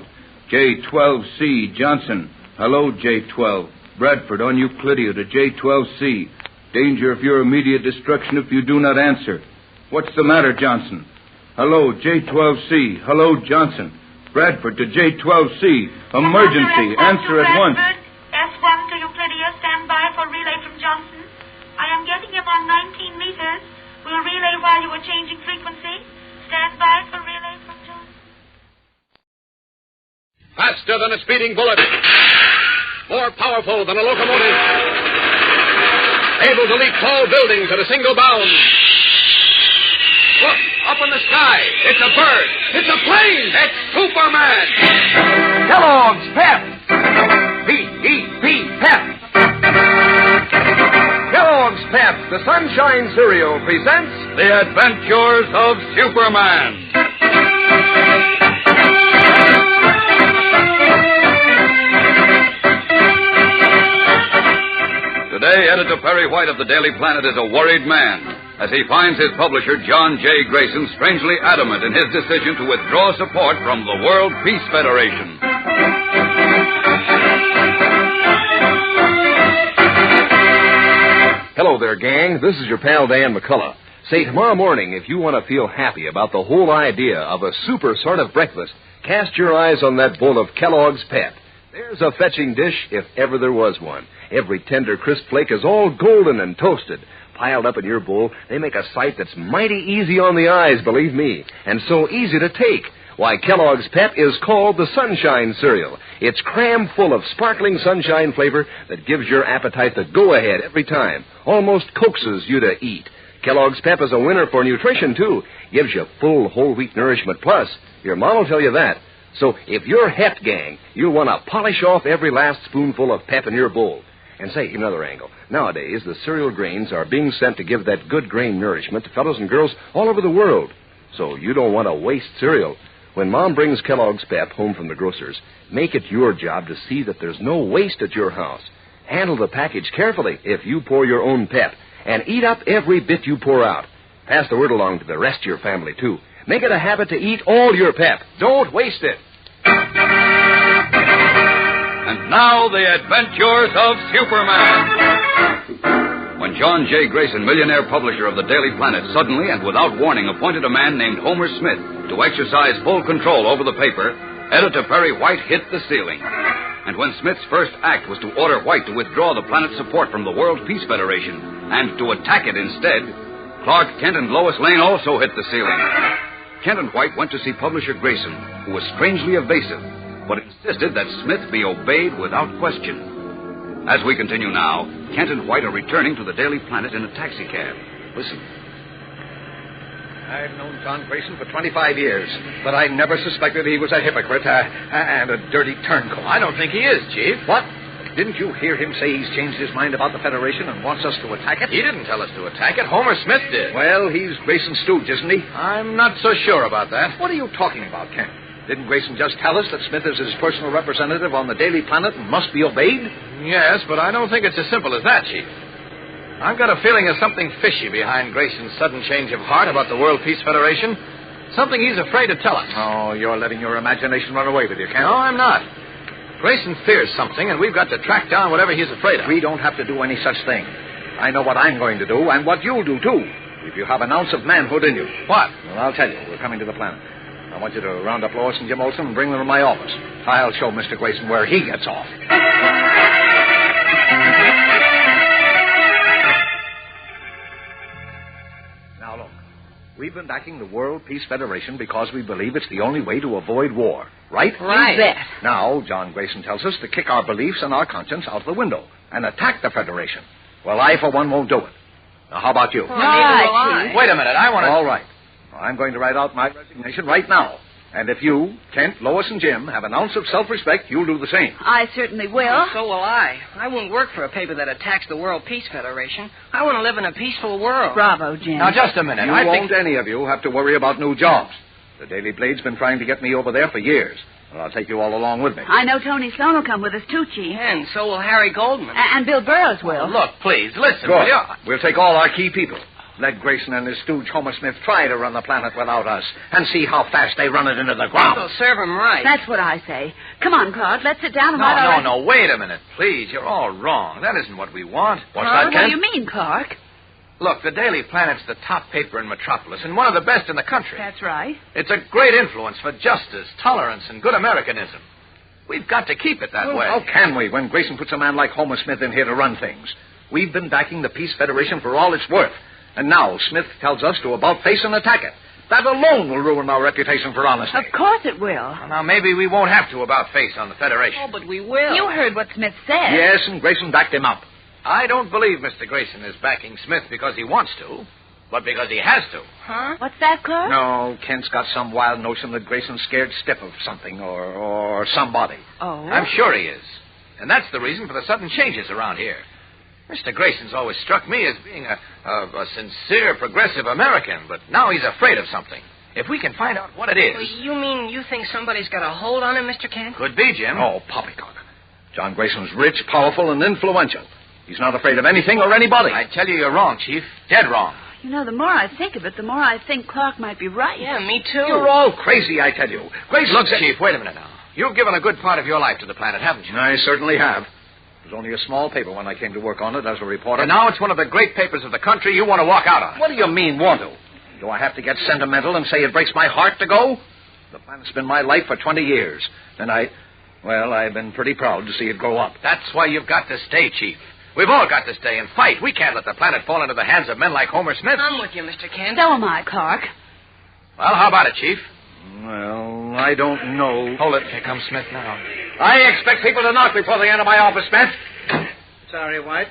J12C, Johnson. Hello, J12. Bradford on Euclidia to J12C. Danger of your immediate destruction if you do not answer. What's the matter, Johnson? Hello, J12C. Hello, Johnson. Bradford to J12C. Emergency. Answer at once. S1 to Euclidia. Stand by for relay from Johnson. I am getting him on 19 meters. We'll relay while you are changing frequency. Stand by for relay from Johnson. Faster than a speeding bullet. More powerful than a locomotive. Able to leap tall buildings at a single bound. Look, up in the sky. It's a bird. It's a plane. It's Superman. Kellogg's Pep. P-E-P, Pep. Kellogg's Pep, the Sunshine Cereal, presents The Adventures of Superman. Today, Editor Perry White of the Daily Planet is a worried man as he finds his publisher, John J. Grayson, strangely adamant in his decision to withdraw support from the World Peace Federation. Hello there, gang. This is your pal Dan McCullough. Say, tomorrow morning, if you want to feel happy about the whole idea of a super sort of breakfast, cast your eyes on that bowl of Kellogg's Pep. There's a fetching dish if ever there was one. Every tender, crisp flake is all golden and toasted. Piled up in your bowl, they make a sight that's mighty easy on the eyes, believe me, and so easy to take. Why, Kellogg's Pep is called the Sunshine Cereal. It's crammed full of sparkling sunshine flavor that gives your appetite the go-ahead every time, almost coaxes you to eat. Kellogg's Pep is a winner for nutrition, too. Gives you full whole wheat nourishment plus. Your mom will tell you that. So if you're het gang, you'll want to polish off every last spoonful of pep in your bowl. And say, another angle. Nowadays, the cereal grains are being sent to give that good grain nourishment to fellows and girls all over the world. So you don't want to waste cereal. When Mom brings Kellogg's Pep home from the grocer's, make it your job to see that there's no waste at your house. Handle the package carefully if you pour your own Pep, and eat up every bit you pour out. Pass the word along to the rest of your family, too. Make it a habit to eat all your Pep. Don't waste it. And now, the adventures of Superman. When John J. Grayson, millionaire publisher of the Daily Planet, suddenly and without warning appointed a man named Homer Smith to exercise full control over the paper, editor Perry White hit the ceiling. And when Smith's first act was to order White to withdraw the Planet's support from the World Peace Federation and to attack it instead, Clark Kent and Lois Lane also hit the ceiling. Kent and White went to see publisher Grayson, who was strangely evasive, but insisted that Smith be obeyed without question. As we continue now, Kent and White are returning to the Daily Planet in a taxicab. Listen. I've known John Grayson for 25 years, but I never suspected he was a hypocrite and a dirty turncoat. I don't think he is, Chief. What? Didn't you hear him say he's changed his mind about the Federation and wants us to attack it? He didn't tell us to attack it. Homer Smith did. Well, he's Grayson's stooge, isn't he? I'm not so sure about that. What are you talking about, Kent? Didn't Grayson just tell us that Smith is his personal representative on the Daily Planet and must be obeyed? Yes, but I don't think it's as simple as that, Chief. I've got a feeling there's something fishy behind Grayson's sudden change of heart about the World Peace Federation. Something he's afraid to tell us. Oh, you're letting your imagination run away with you, Kent. No, I'm not. Grayson fears something, and we've got to track down whatever he's afraid of. We don't have to do any such thing. I know what I'm going to do, and what you'll do, too, if you have an ounce of manhood in you. What? Well, I'll tell you. We're coming to the Planet. I want you to round up Lois and Jim Olsen and bring them to my office. I'll show Mr. Grayson where he gets off. Now, look. We've been backing the World Peace Federation because we believe it's the only way to avoid war. Right? Right. You bet. Now, John Grayson tells us to kick our beliefs and our conscience out the window and attack the Federation. Well, I, for one, won't do it. Now, how about you? Well, neither will I. Wait a minute. I want to... All right. I'm going to write out my resignation right now. And if you, Kent, Lois, and Jim have an ounce of self-respect, you'll do the same. I certainly will. Well, so will I. I won't work for a paper that attacks the World Peace Federation. I want to live in a peaceful world. Bravo, Jim. Now, just a minute. You won't any of you have to worry about new jobs. The Daily Blade's been trying to get me over there for years. And I'll take you all along with me. I know Tony Sloan will come with us, too, Chief. And so will Harry Goldman. And Bill Burroughs will. Look, please, listen, Good. will you? We'll take all our key people. Let Grayson and his stooge Homer Smith try to run the Planet without us and see how fast they run it into the ground. They'll serve him right. That's what I say. Come on, Clark, let's sit down and write our... No, wait a minute. Please, you're all wrong. That isn't what we want. What's that, Kent? What do you mean, Clark? Look, the Daily Planet's the top paper in Metropolis and one of the best in the country. That's right. It's a great influence for justice, tolerance, and good Americanism. We've got to keep it that way. How can we when Grayson puts a man like Homer Smith in here to run things? We've been backing the Peace Federation for all it's worth. And now Smith tells us to about-face and attack it. That alone will ruin our reputation for honesty. Of course it will. Well, now, maybe we won't have to about-face on the Federation. Oh, but we will. You heard what Smith said. Yes, and Grayson backed him up. I don't believe Mr. Grayson is backing Smith because he wants to, but because he has to. Huh? What's that, Clark? No, Kent's got some wild notion that Grayson's scared stiff of something or somebody. Oh? I'm sure he is. And that's the reason for the sudden changes around here. Mr. Grayson's always struck me as being a sincere, progressive American, but now he's afraid of something. If we can find out what it is... Well, you mean you think somebody's got a hold on him, Mr. Kent? Could be, Jim. Oh, poppycock. John Grayson's rich, powerful, and influential. He's not afraid of anything or anybody. I tell you, you're wrong, Chief. Dead wrong. You know, the more I think of it, the more I think Clark might be right. Yeah, me too. You're all crazy, I tell you. Grayson... Look, Chief, wait a minute now. You've given a good part of your life to the Planet, haven't you? I certainly have. It was only a small paper when I came to work on it as a reporter. And now it's one of the great papers of the country you want to walk out on. What do you mean, want to? Do I have to get sentimental and say it breaks my heart to go? The Planet's been my life for 20 years. And Well, I've been pretty proud to see it grow up. That's why you've got to stay, Chief. We've all got to stay and fight. We can't let the planet fall into the hands of men like Homer Smith. I'm with you, Mr. Kent. So am I, Clark. Well, how about it, Chief? Well, I don't know. Hold it. Here comes Smith now. I expect people to knock before they enter my office, Smith. Sorry, White.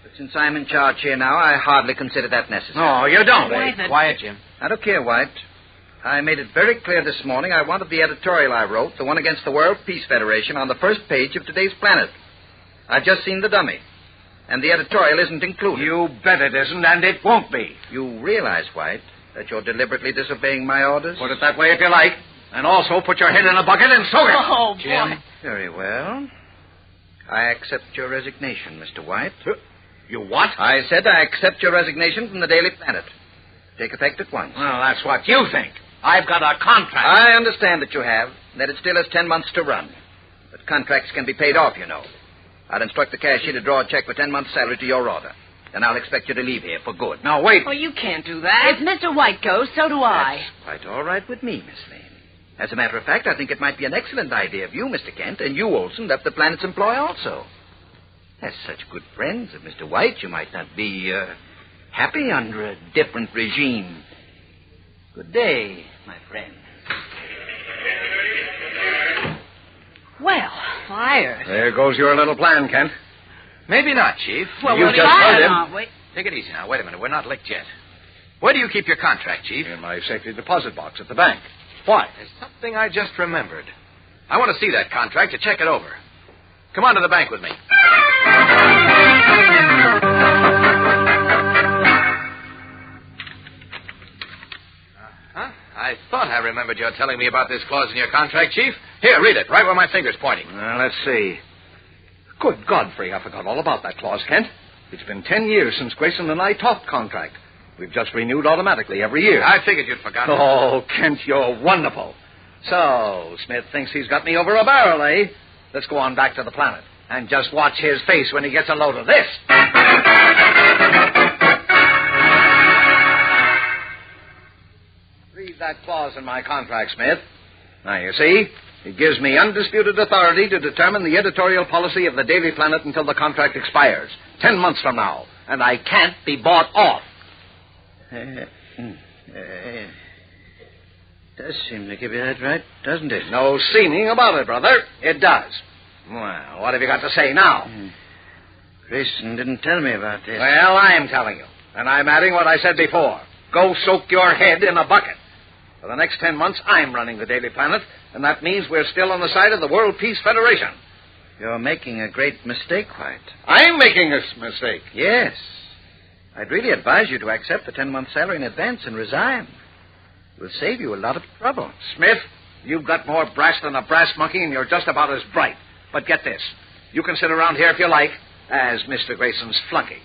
But since I'm in charge here now, I hardly consider that necessary. No, you don't. Quiet, Jim. I don't care, White. I made it very clear this morning I wanted the editorial I wrote, the one against the World Peace Federation, on the first page of today's Planet. I've just seen the dummy. And the editorial isn't included. You bet it isn't, and it won't be. You realize, White, that you're deliberately disobeying my orders? Put it that way if you like. And also put your head in a bucket and soak it. Oh, Jim. boy. Very well. I accept your resignation, Mr. White. You what? I said I accept your resignation from the Daily Planet. Take effect at once. Well, that's what you think. I've got a contract. I understand that you have, that it still has 10 months to run. But contracts can be paid off, you know. I'll instruct the cashier to draw a check for 10 months' salary to your order. Then I'll expect you to leave here for good. Now, wait. Oh, you can't do that. If Mr. White goes, so do I. That's quite all right with me, Miss Lane. As a matter of fact, I think it might be an excellent idea of you, Mr. Kent, and you, Olson, left the Planet's employ also. As such good friends of Mr. White, you might not be, happy under a different regime. Good day, my friend. Well, fired. There goes your little plan, Kent. Maybe not, Chief. Well, you we're just fired, heard him. aren't we? Take it easy now. Wait a minute. We're not licked yet. Where do you keep your contract, Chief? In my safety deposit box at the bank. Why? There's something I just remembered. I want to see that contract to check it over. Come on to the bank with me. I thought I remembered your telling me about this clause in your contract, Chief. Here, read it, right where my finger's pointing. Let's see. Good Godfrey, I forgot all about that clause, Kent. It's been 10 years since Grayson and I talked contract. We've just renewed automatically every year. I figured you'd forgotten. Oh, Kent, you're wonderful. So, Smith thinks he's got me over a barrel, eh? Let's go on back to the Planet and just watch his face when he gets a load of this. Read that clause in my contract, Smith. Now, you see, it gives me undisputed authority to determine the editorial policy of the Daily Planet until the contract expires, 10 months from now, and I can't be bought off. Does seem to give you that right, doesn't it? No seeming about it, brother. It does. Well, what have you got to say now? Grayson didn't tell me about this. Well, I'm telling you. And I'm adding what I said before. Go soak your head in a bucket. For the next 10 months, I'm running the Daily Planet, and that means we're still on the side of the World Peace Federation. You're making a great mistake, White. I'm making a mistake. Yes. I'd really advise you to accept the 10-month salary in advance and resign. It will save you a lot of trouble. Smith, you've got more brass than a brass monkey, and you're just about as bright. But get this. You can sit around here if you like, as Mr. Grayson's flunky.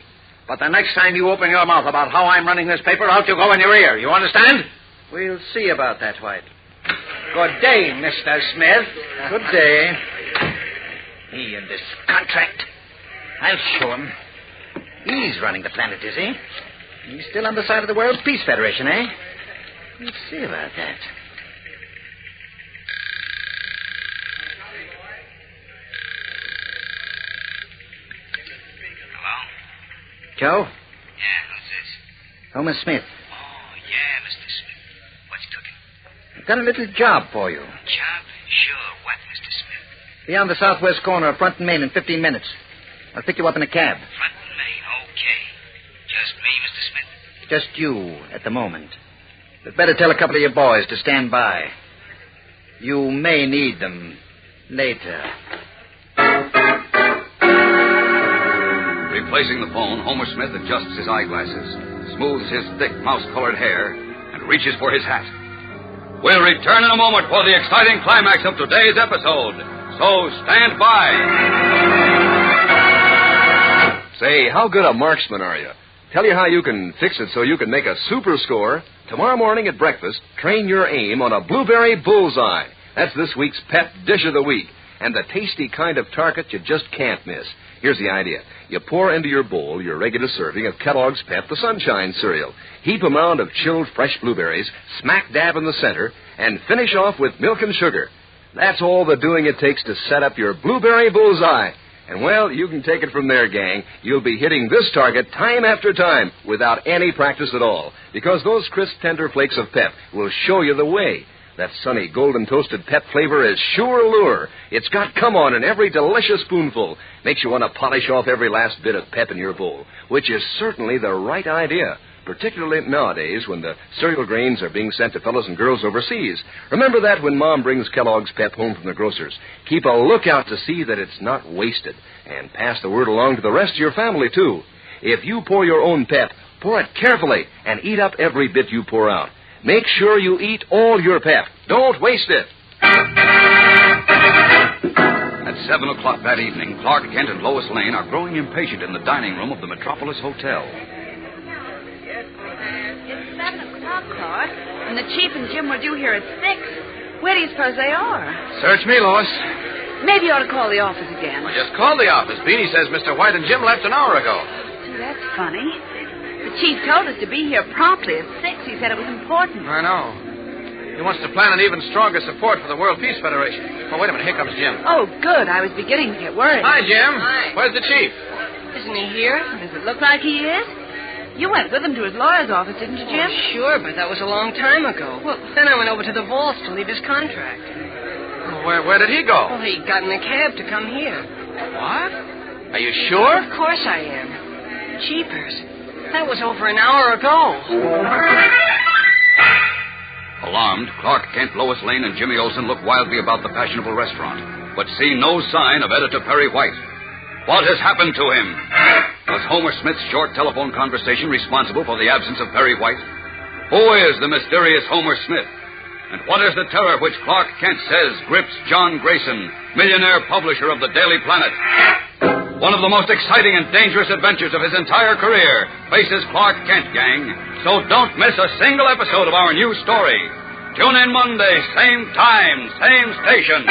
But the next time you open your mouth about how I'm running this paper, out you go in your ear. You understand? We'll see about that, White. Good day, Mr. Smith. Good day. He and this contract. I'll show him. He's running the Planet, is he? He's still on the side of the World Peace Federation, eh? We'll see about that. Joe? Yeah, who's this? Homer Smith. Oh, yeah, Mr. Smith. What's cooking? I've got a little job for you. Job? Sure. What, Mr. Smith? Be on the southwest corner of Front and Main in 15 minutes. I'll pick you up in a cab. Front and Main, okay. Just me, Mr. Smith? Just you at the moment. But better tell a couple of your boys to stand by. You may need them later. Replacing the phone, Homer Smith adjusts his eyeglasses, smooths his thick mouse-colored hair, and reaches for his hat. We'll return in a moment for the exciting climax of today's episode. So stand by. Say, how good a marksman are you? Tell you how you can fix it so you can make a super score. Tomorrow morning at breakfast, train your aim on a blueberry bullseye. That's this week's pet dish of the week. And the tasty kind of target you just can't miss. Here's the idea. You pour into your bowl your regular serving of Kellogg's Pet the Sunshine cereal. Heap a mound of chilled fresh blueberries, smack dab in the center, and finish off with milk and sugar. That's all the doing it takes to set up your blueberry bullseye. And, well, you can take it from there, gang. You'll be hitting this target time after time without any practice at all, because those crisp, tender flakes of pep will show you the way. That sunny, golden toasted pep flavor is sure allure. It's got come on in every delicious spoonful. Makes you want to polish off every last bit of pep in your bowl, which is certainly the right idea, particularly nowadays when the cereal grains are being sent to fellows and girls overseas. Remember that when Mom brings Kellogg's Pep home from the grocer's. Keep a lookout to see that it's not wasted, and pass the word along to the rest of your family, too. If you pour your own pep, pour it carefully and eat up every bit you pour out. Make sure you eat all your pep. Don't waste it. At 7 o'clock that evening, Clark Kent and Lois Lane are growing impatient in the dining room of the Metropolis Hotel. It's 7 o'clock, Clark, and the Chief and Jim were due here at 6. Where do you suppose they are? Search me, Lois. Maybe you ought to call the office again. I just called the office. Beanie says Mr. White and Jim left an hour ago. That's funny. The Chief told us to be here promptly at 6. He said it was important. I know. He wants to plan an even stronger support for the World Peace Federation. Oh, wait a minute. Here comes Jim. Oh, good. I was beginning to get worried. Hi, Jim. Hi. Where's the Chief? Isn't he here? Does it look like he is? You went with him to his lawyer's office, didn't you, Jim? Oh, sure, but that was a long time ago. Well, then I went over to the vaults to leave his contract. Well, where did he go? Well, he got in a cab to come here. What? Are you sure? Of course I am. Jeepers. That was over an hour ago. Alarmed, Clark Kent, Lois Lane, and Jimmy Olsen look wildly about the fashionable restaurant, but see no sign of Editor Perry White. What has happened to him? Was Homer Smith's short telephone conversation responsible for the absence of Perry White? Who is the mysterious Homer Smith? And what is the terror which Clark Kent says grips John Grayson, millionaire publisher of the Daily Planet? One of the most exciting and dangerous adventures of his entire career faces Clark Kent, gang. So don't miss a single episode of our new story. Tune in Monday, same time, same station.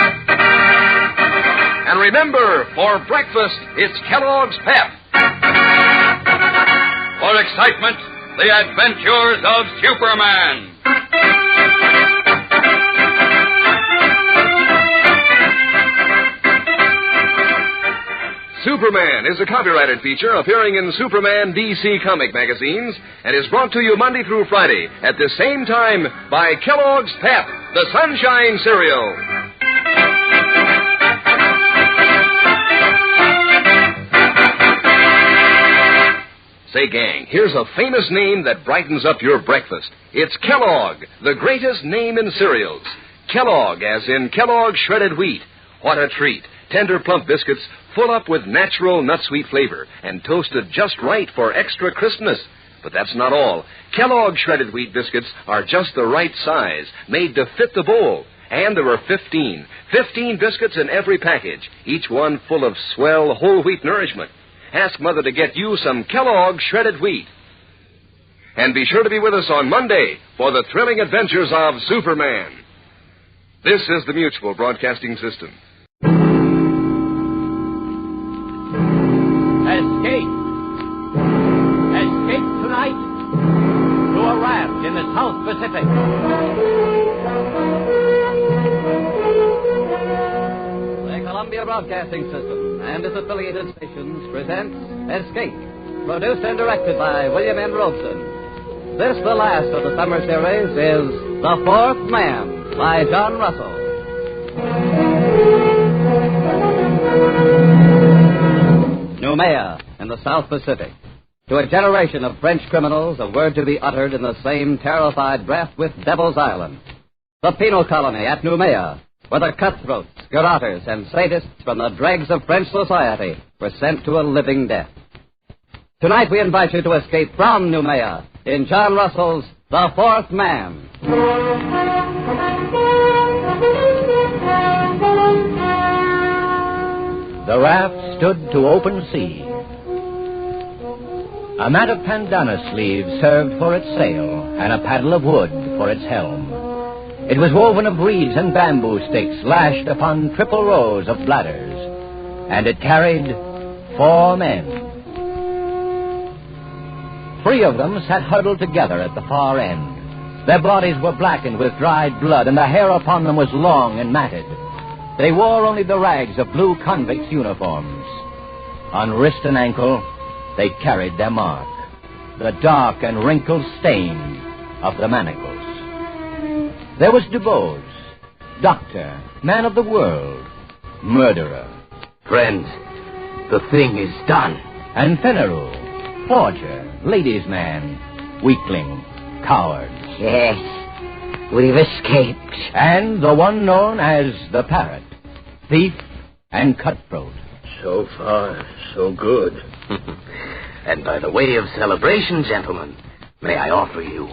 And remember, for breakfast, it's Kellogg's Pep. For excitement, the adventures of Superman. Superman is a copyrighted feature appearing in Superman DC comic magazines and is brought to you Monday through Friday at the same time by Kellogg's Pep, the Sunshine Cereal. Say, gang, here's a famous name that brightens up your breakfast. It's Kellogg, the greatest name in cereals. Kellogg, as in Kellogg shredded wheat. What a treat. Tender, plump biscuits full up with natural nut-sweet flavor and toasted just right for extra crispness. But that's not all. Kellogg shredded wheat biscuits are just the right size, made to fit the bowl. And there are 15 biscuits in every package, each one full of swell whole wheat nourishment. Ask Mother to get you some Kellogg shredded wheat. And be sure to be with us on Monday for the thrilling adventures of Superman. This is the Mutual Broadcasting System. Escape tonight to a raft in the South Pacific. The Columbia Broadcasting System and its affiliated stations presents Escape, produced and directed by William N. Robeson. This, the last of the summer series, is The Fourth Man by John Russell. Noumea in the South Pacific. To a generation of French criminals, a word to be uttered in the same terrified breath with Devil's Island. The penal colony at Noumea, where the cutthroats, garrotters, and sadists from the dregs of French society were sent to a living death. Tonight we invite you to escape from Noumea in John Russell's The Fourth Man. The raft stood to open sea. A mat of pandanus leaves served for its sail, and a paddle of wood for its helm. It was woven of reeds and bamboo sticks lashed upon triple rows of bladders, and it carried 4 men. 3 of them sat huddled together at the far end. Their bodies were blackened with dried blood, and the hair upon them was long and matted. They wore only the rags of blue convict uniforms. On wrist and ankle, they carried their mark, the dark and wrinkled stain of the manacles. There was DuBose, doctor, man of the world, murderer. Friends, the thing is done. And Fenneru, forger, ladies' man, weakling, coward. Yes, we've escaped. And the one known as the Parrot, thief and cutthroat. So far, so good. And by the way of celebration, gentlemen, may I offer you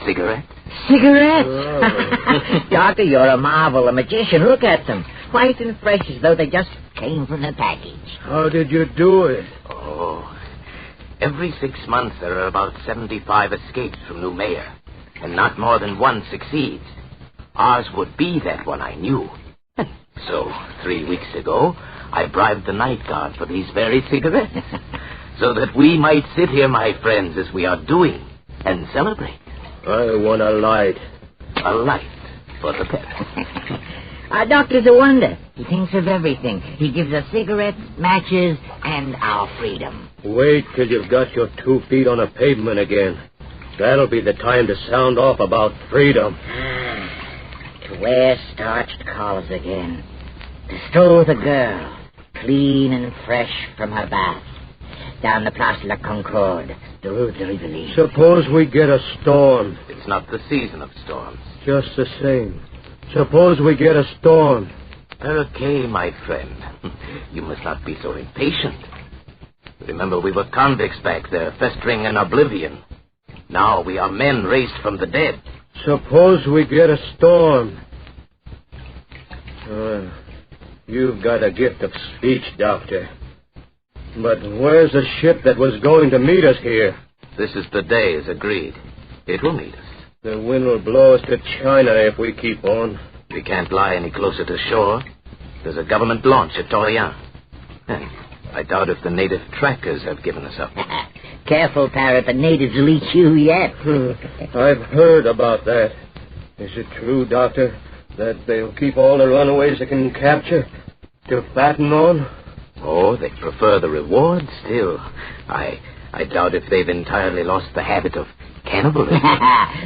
cigarettes? Cigarettes? Oh. Doctor, you're a marvel, a magician. Look at them. White and fresh as though they just came from the package. How did you do it? Oh, every 6 months there are about 75 escapes from New Mayor, and not more than one succeeds. Ours would be that one, I knew. So, 3 weeks ago, I bribed the night guard for these very cigarettes, so that we might sit here, my friends, as we are doing, and celebrate. I want a light. A light for the pet. Our doctor's a wonder. He thinks of everything. He gives us cigarettes, matches, and our freedom. Wait till you've got your 2 feet on a pavement again. That'll be the time to sound off about freedom. To wear starched collars again. To stroll with a girl, clean and fresh from her bath. Down the Place de la Concorde, the Rue de Rivoli. Suppose we get a storm. It's not the season of storms. Just the same. Suppose we get a storm. Okay, my friend. You must not be so impatient. Remember, we were convicts back there, festering in oblivion. Now we are men raised from the dead. Suppose we get a storm. You've got a gift of speech, Doctor. But where's the ship that was going to meet us here? This is the day, as agreed. It will meet us. The wind will blow us to China if we keep on. We can't lie any closer to shore. There's a government launch at Torreon. And I doubt if the native trackers have given us up. Careful, Parrot. The natives will eat you yet. I've heard about that. Is it true, Doctor, that they'll keep all the runaways they can capture to fatten on? Oh, they prefer the reward still. I doubt if they've entirely lost the habit of cannibalism.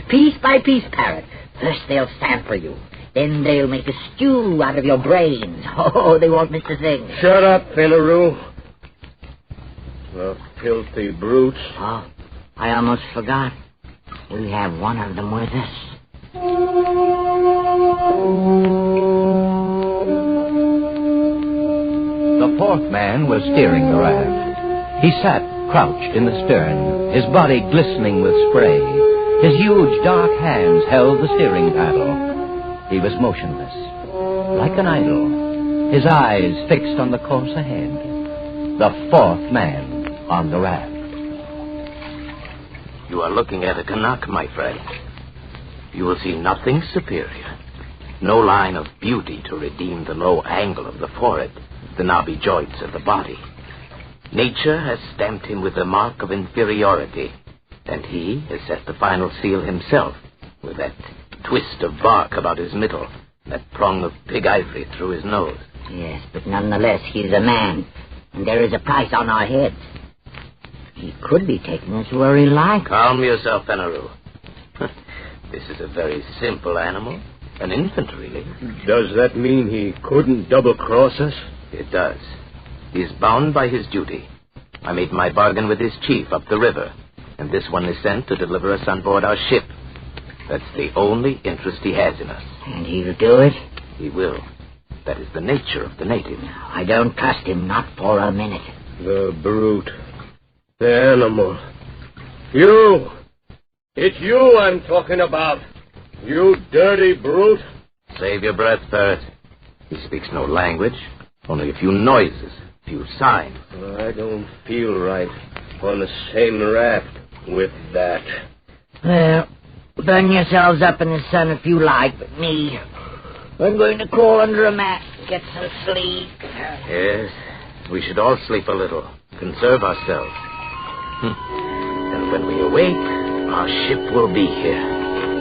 Piece by piece, Parrot. First they'll sample you. Then they'll make a stew out of your brains. Oh, they won't miss a thing. Shut up, Fenneru. The filthy brutes. Oh, I almost forgot. We have one of them with us. The fourth man was steering the raft. He sat crouched in the stern, his body glistening with spray. His huge dark hands held the steering paddle. He was motionless, like an idol, his eyes fixed on the course ahead. The fourth man on the raft. You are looking at a Canuck, my friend. You will see nothing superior. No line of beauty to redeem the low angle of the forehead, the knobby joints of the body. Nature has stamped him with the mark of inferiority, and he has set the final seal himself with that twist of bark about his middle, that prong of pig ivory through his nose. Yes, but nonetheless, he's a man, and there is a price on our heads. He could be taking us where he likes. Calm yourself, Fenneru. This is a very simple animal, an infant, really. Does that mean he couldn't double-cross us? It does. He's bound by his duty. I made my bargain with his chief up the river, and this one is sent to deliver us on board our ship. That's the only interest he has in us. And he'll do it? He will. That is the nature of the native. I don't trust him, not for a minute. The brute. The animal. You! It's you I'm talking about. You dirty brute. Save your breath, Parrot. He speaks no language, only a few noises, a few signs. I don't feel right on the same raft with that. Well, burn yourselves up in the sun if you like, but me, I'm going to crawl under a mat and get some sleep. Yes, we should all sleep a little, conserve ourselves. And when we awake, our ship will be here.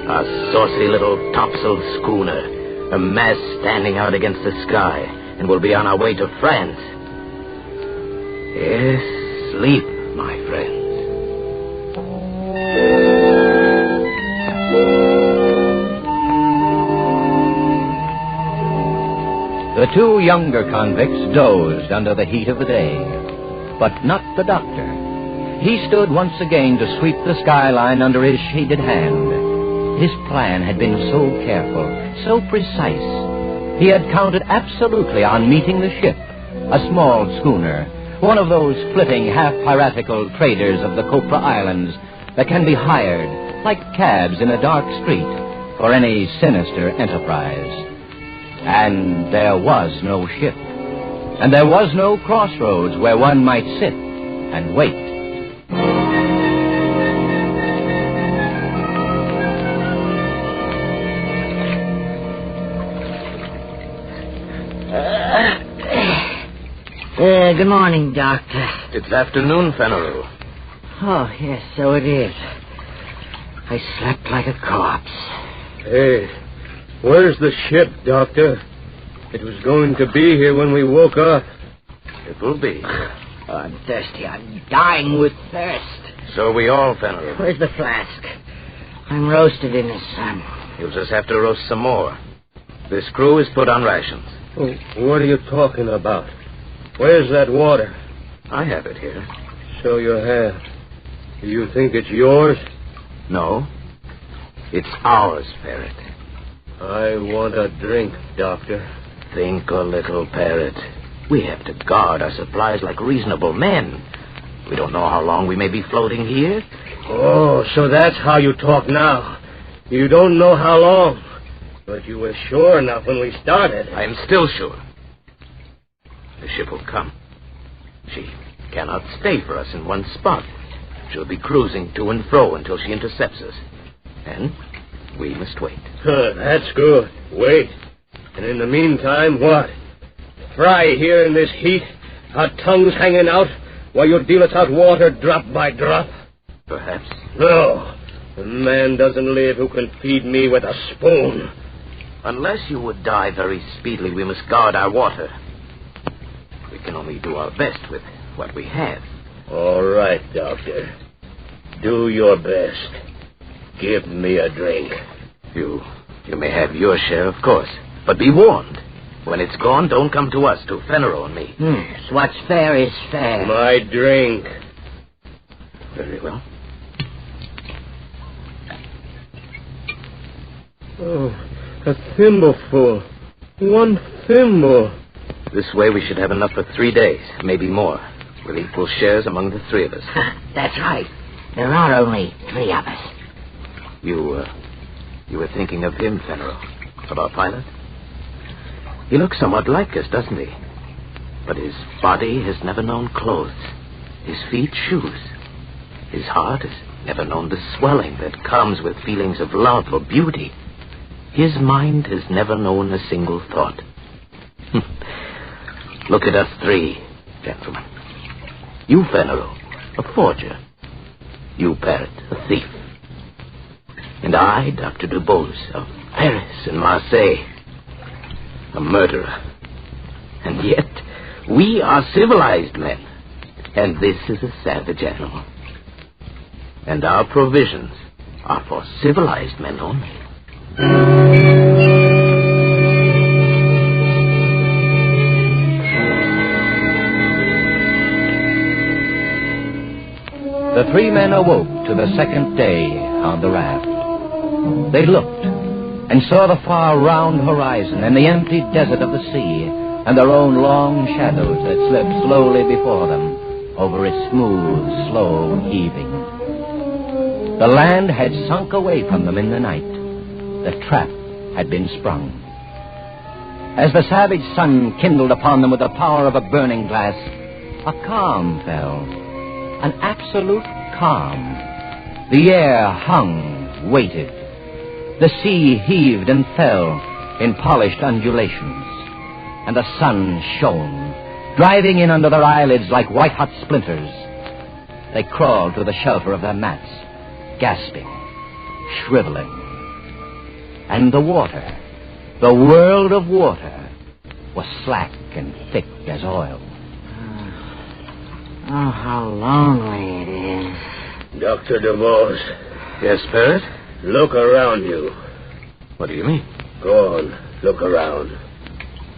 Our saucy little topsail schooner, A mast standing out against the sky, and we'll be on our way to France. Yes, sleep, my friends. The two younger convicts dozed under the heat of the day, but not the doctor. He stood once again to sweep the skyline under his shaded hand. His plan had been so careful, so precise. He had counted absolutely on meeting the ship, a small schooner, one of those flitting half-piratical traders of the Copra Islands that can be hired, like cabs in a dark street, for any sinister enterprise. And there was no ship. And there was no crossroads where one might sit and wait. Good morning, Doctor. It's afternoon, Fenneru. Oh, yes, so it is. I slept like a corpse. Hey, where's the ship, Doctor? It was going to be here when we woke up. It will be. Oh, I'm thirsty. I'm dying with thirst. So we all, Fenneru. Where's the flask? I'm roasted in the sun. You'll just have to roast some more. This crew is put on rations. Oh, what are you talking about? Where's that water? I have it here. So you have. Do you think it's yours? No. It's ours, Parrot. I want a drink, Doctor. Think a little, Parrot. We have to guard our supplies like reasonable men. We don't know how long we may be floating here. Oh, so that's how you talk now. You don't know how long. But you were sure enough when we started. I am still sure. The ship will come. She cannot stay for us in one spot. She'll be cruising to and fro until she intercepts us. And we must wait. That's good. Wait. And in the meantime, what? Fry here in this heat, our tongues hanging out, while you deal us out water drop by drop? Perhaps. No. A man doesn't live who can feed me with a spoon. Unless you would die very speedily, we must guard our water. We can only do our best with what we have. All right, Doctor. Do your best. Give me a drink. You may have your share, of course. But be warned. When it's gone, don't come to us, to Fenneru and me. Yes, what's fair is fair. My drink. Very well. Oh, a thimbleful. One thimble. This way we should have enough for 3 days, maybe more, with equal shares among the three of us. That's right. There are only 3 of us. You were thinking of him, Fenneru, of our pilot? He looks somewhat like us, doesn't he? But his body has never known clothes, his feet shoes. His heart has never known the swelling that comes with feelings of love or beauty. His mind has never known a single thought. Look at us 3, gentlemen. You, Fenneru, a forger. You, Parrot, a thief. And I, Dr. Dubose, of Paris and Marseille, a murderer. And yet, we are civilized men. And this is a savage animal. And our provisions are for civilized men only. The 3 men awoke to the second day on the raft. They looked and saw the far round horizon and the empty desert of the sea and their own long shadows that slipped slowly before them over its smooth, slow heaving. The land had sunk away from them in the night. The trap had been sprung. As the savage sun kindled upon them with the power of a burning glass, a calm fell, an absolute calm. The air hung, waited. The sea heaved and fell in polished undulations, and the sun shone, driving in under their eyelids like white-hot splinters. They crawled to the shelter of their mats, gasping, shriveling. And the water, The world of water was slack and thick as oil. Oh, how lonely it is. Dr. DeVos. Yes, Parrot? Look around you. What do you mean? Go on, look around.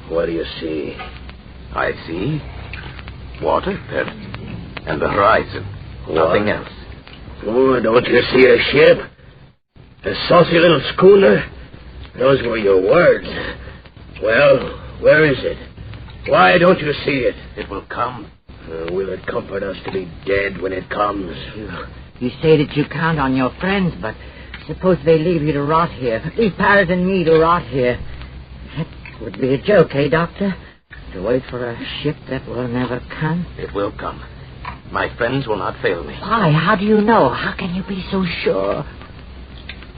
What do you see? I see water, Parrot, and the horizon. Nothing else. Oh, don't you see a ship? A saucy little schooner? Those were your words. Well, where is it? Why don't you see it? It will come. Will it comfort us to be dead when it comes? You say that you count on your friends, but suppose they leave you to rot here. Leave Parrot and me to rot here. That would be a joke, eh, Doctor? To wait for a ship that will never come? It will come. My friends will not fail me. Why? How do you know? How can you be so sure?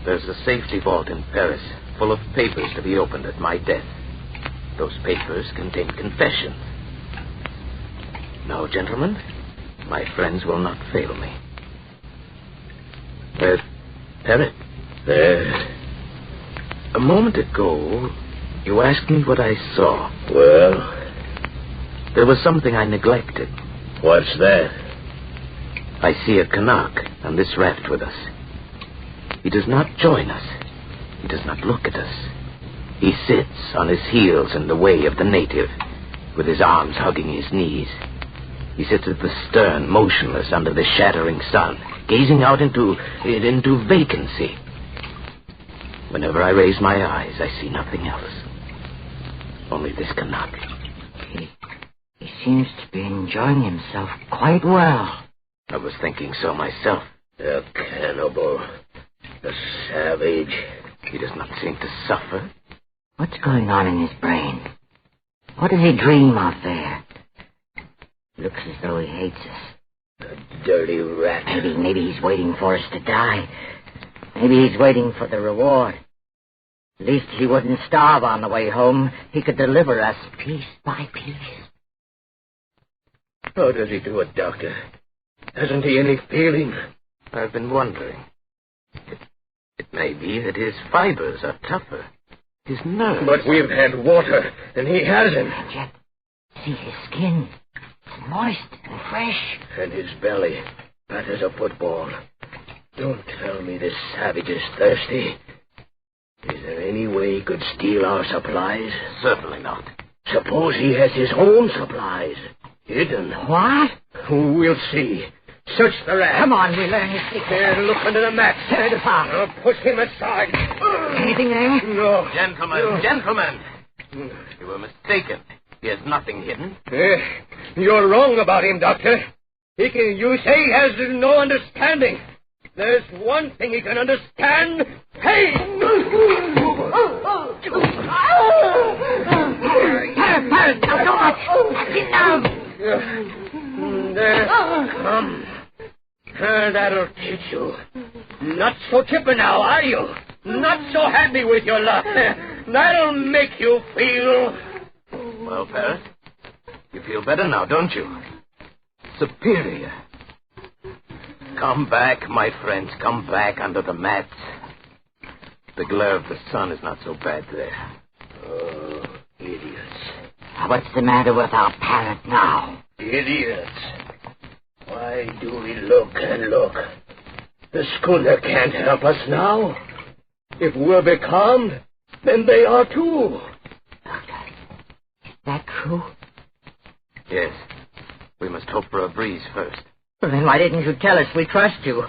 There's a safety vault in Paris, full of papers to be opened at my death. Those papers contain confessions. Now, gentlemen, my friends will not fail me. Parrot. A moment ago, you asked me what I saw. Well? There was something I neglected. What's that? I see a Canuck on this raft with us. He does not join us. He does not look at us. He sits on his heels in the way of the native, with his arms hugging his knees. He sits at the stern, motionless under the shattering sun, gazing out into vacancy. Whenever I raise my eyes, I see nothing else. Only this Canuck. He seems to be enjoying himself quite well. I was thinking so myself. A cannibal. A savage. He does not seem to suffer. What's going on in his brain? What does he dream of there? Looks as though he hates us. A dirty rat. Maybe he's waiting for us to die. Maybe he's waiting for the reward. At least he wouldn't starve on the way home. He could deliver us piece by piece. How does he do it, Doctor? Hasn't he any feeling? I've been wondering. It may be that his fibers are tougher. His nerves. But we've had water, and he hasn't. And yet, see his skin. It's moist and fresh. And his belly, fat as a football. Don't tell me this savage is thirsty. Is there any way he could steal our supplies? Certainly not. Suppose he has his own supplies. Hidden. What? We'll see. Search the raft. Come on, we learn his secret. There, look under the mat. Turn the fire. I'll push him aside. Anything there? No. Gentlemen. You were mistaken. He has nothing hidden. You're wrong about him, Doctor. You say he has no understanding. There's one thing he can understand. Hey! Parrot, now don't much. That's him now. There. Come. That'll teach you. Not so chipper now, are you? Not so happy with your luck. That'll make you feel... Well, Parrot, you feel better now, don't you? Superior. Come back, my friends. Come back under the mats. The glare of the sun is not so bad there. Oh, idiots. What's the matter with our Parrot now? Idiots. Why do we look and look? The schooner can't help us now. If we're becalmed, then they are too. Doctor, is that true? Yes. We must hope for a breeze first. Well, then why didn't you tell us we trust you?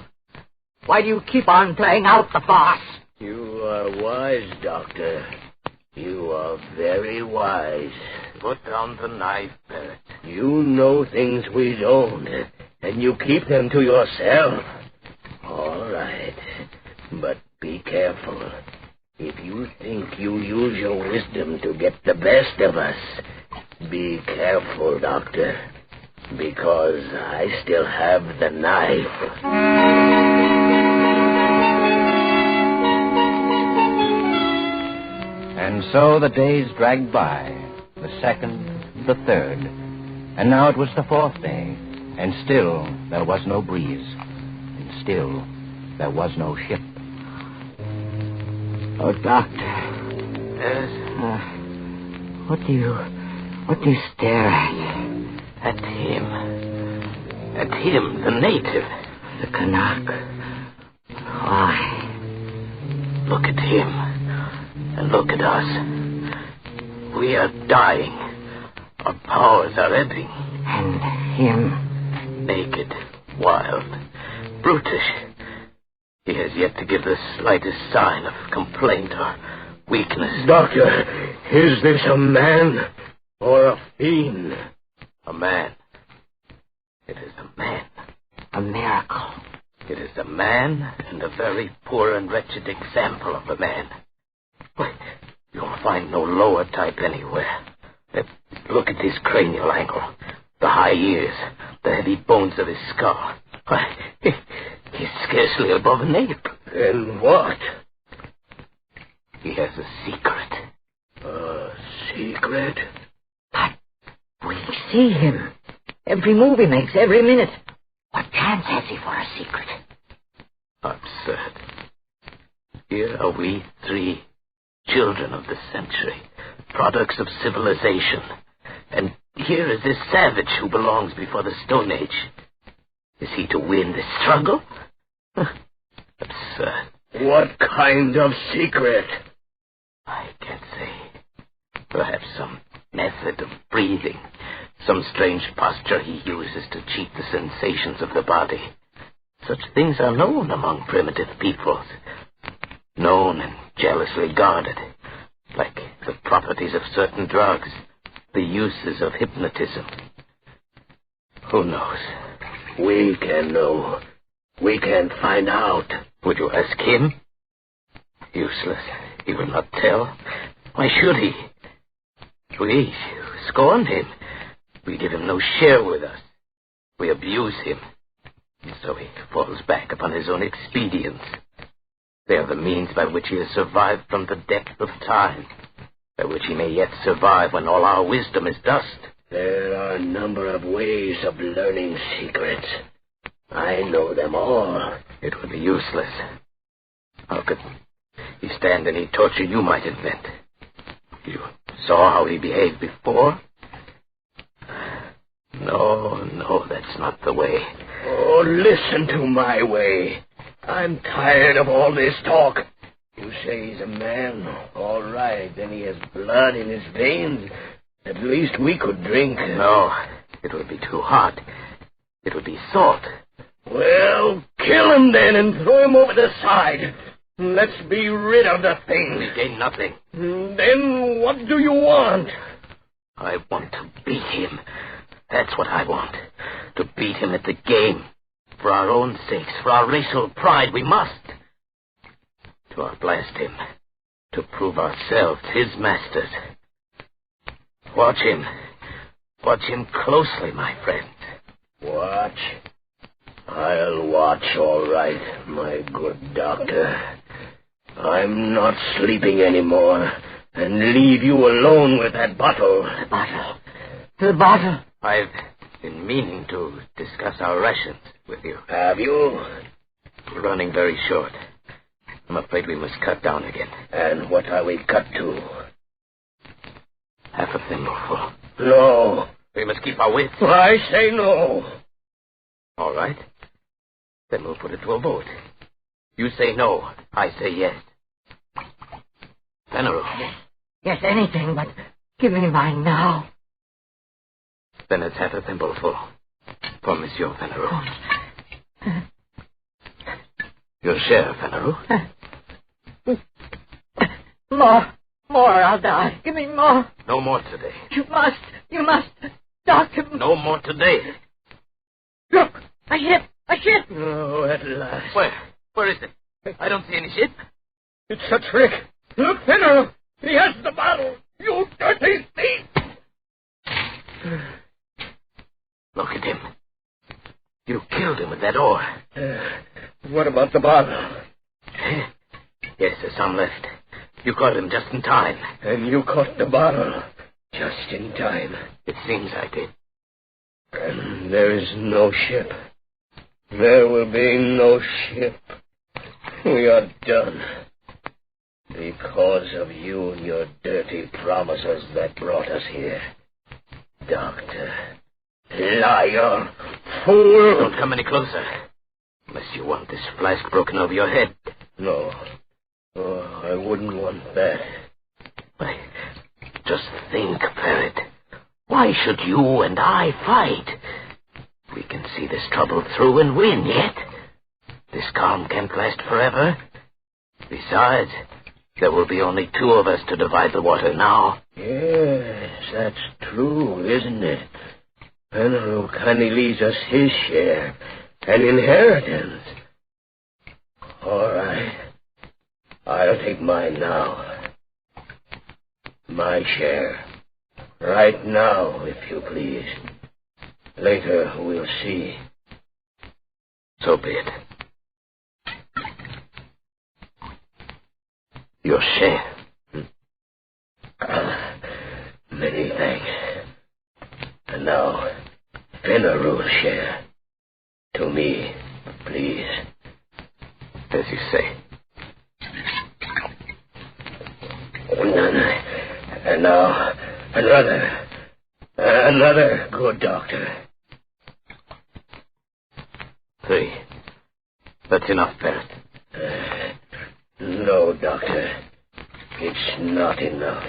Why do you keep on playing out the farce? You are wise, Doctor. You are very wise. Put down the knife, Parrot. You know things we don't, and you keep them to yourself. All right, but be careful. If you think you use your wisdom to get the best of us, be careful, Doctor, because I still have the knife. And so the days dragged by, the second, the third, and now it was the fourth day, and still there was no breeze, and still there was no ship. Oh, Doctor, Yes? What do you stare at? At him. At him, the native. The Canuck. Why? Look at him. And look at us. We are dying. Our powers are ebbing. And him? Naked, wild, brutish. He has yet to give the slightest sign of complaint or weakness. Doctor, is this a man or a fiend? A man. It is a man. A miracle. It is a man, and a very poor and wretched example of a man. Why, you'll find no lower type anywhere. Look at his cranial angle, the high ears, the heavy bones of his skull. Why, he's scarcely above an ape. And what? He has a secret. A secret? But we see him. Every move he makes, every minute. What chance has he for a secret? Absurd. Here are we three, children of the century, products of civilization. And here is this savage who belongs before the Stone Age. Is he to win this struggle? Absurd. What kind of secret? I can't say. Perhaps some method of breathing. Some strange posture he uses to cheat the sensations of the body. Such things are known among primitive peoples. Known and jealously guarded. Like the properties of certain drugs. The uses of hypnotism. Who knows? We can know. We can find out. Would you ask him? Useless. He will not tell. Why should he? We scorned him. We give him no share with us. We abuse him. And so he falls back upon his own expedients. They are the means by which he has survived from the depth of time. By which he may yet survive when all our wisdom is dust. There are a number of ways of learning secrets. I know them all. It would be useless. How could he stand any torture you might invent? You saw how he behaved before? No, that's not the way. Oh, listen to my way. I'm tired of all this talk. You say he's a man. All right, then he has blood in his veins. At least we could drink. No, it would be too hot. It would be salt. Well, kill him then and throw him over the side. Let's be rid of the thing. We gain nothing. Then what do you want? I want to beat him. That's what I want. To beat him at the game. For our own sakes, for our racial pride, we must. To outblast him. To prove ourselves his masters. Watch him. Watch him closely, my friend. Watch? I'll watch, all right, my good doctor. I'm not sleeping anymore, and leave you alone with that bottle. The bottle. The bottle. I've been meaning to discuss our rations with you. Have you? We're running very short. I'm afraid we must cut down again. And what are we cut to? Half a thimbleful. No. We must keep our wits. I say no. All right. Then we'll put it to a vote. You say no. I say yes. Veneral. Yes, anything, but give me mine now. Then it's half a thimbleful. For Monsieur Veneral. Your share, Veneral. More, I'll die. Give me more. No more today. You must. Doctor. No more today. Look, a ship. Oh, at last. Where is it? I don't see any ship. It's a trick. Look, Veneral. He has the bottle. You dirty thief. Look at him. You killed him with that oar. What about the bottle? Yes, there's some left. You caught him just in time. And you caught the bottle just in time. It seems I did. And there is no ship. There will be no ship. We are done. Because of you and your dirty promises that brought us here. Doctor. Liar. Fool. Don't come any closer. Unless you want this flask broken over your head. No. Oh, I wouldn't want that. Why, just think, Parrot. Why should you and I fight? We can see this trouble through and win yet. This calm can't last forever. Besides, there will be only two of us to divide the water now. Yes, that's true, isn't it? Penrose kindly leaves us his share, an inheritance. All right. I'll take mine now. My share. Right now, if you please. Later, we'll see. So be it. Your share. Many thanks. And now, Penrose's share. To me, please. As you say. And now, another good doctor. 3. That's enough, Parrot. No, Doctor. It's not enough.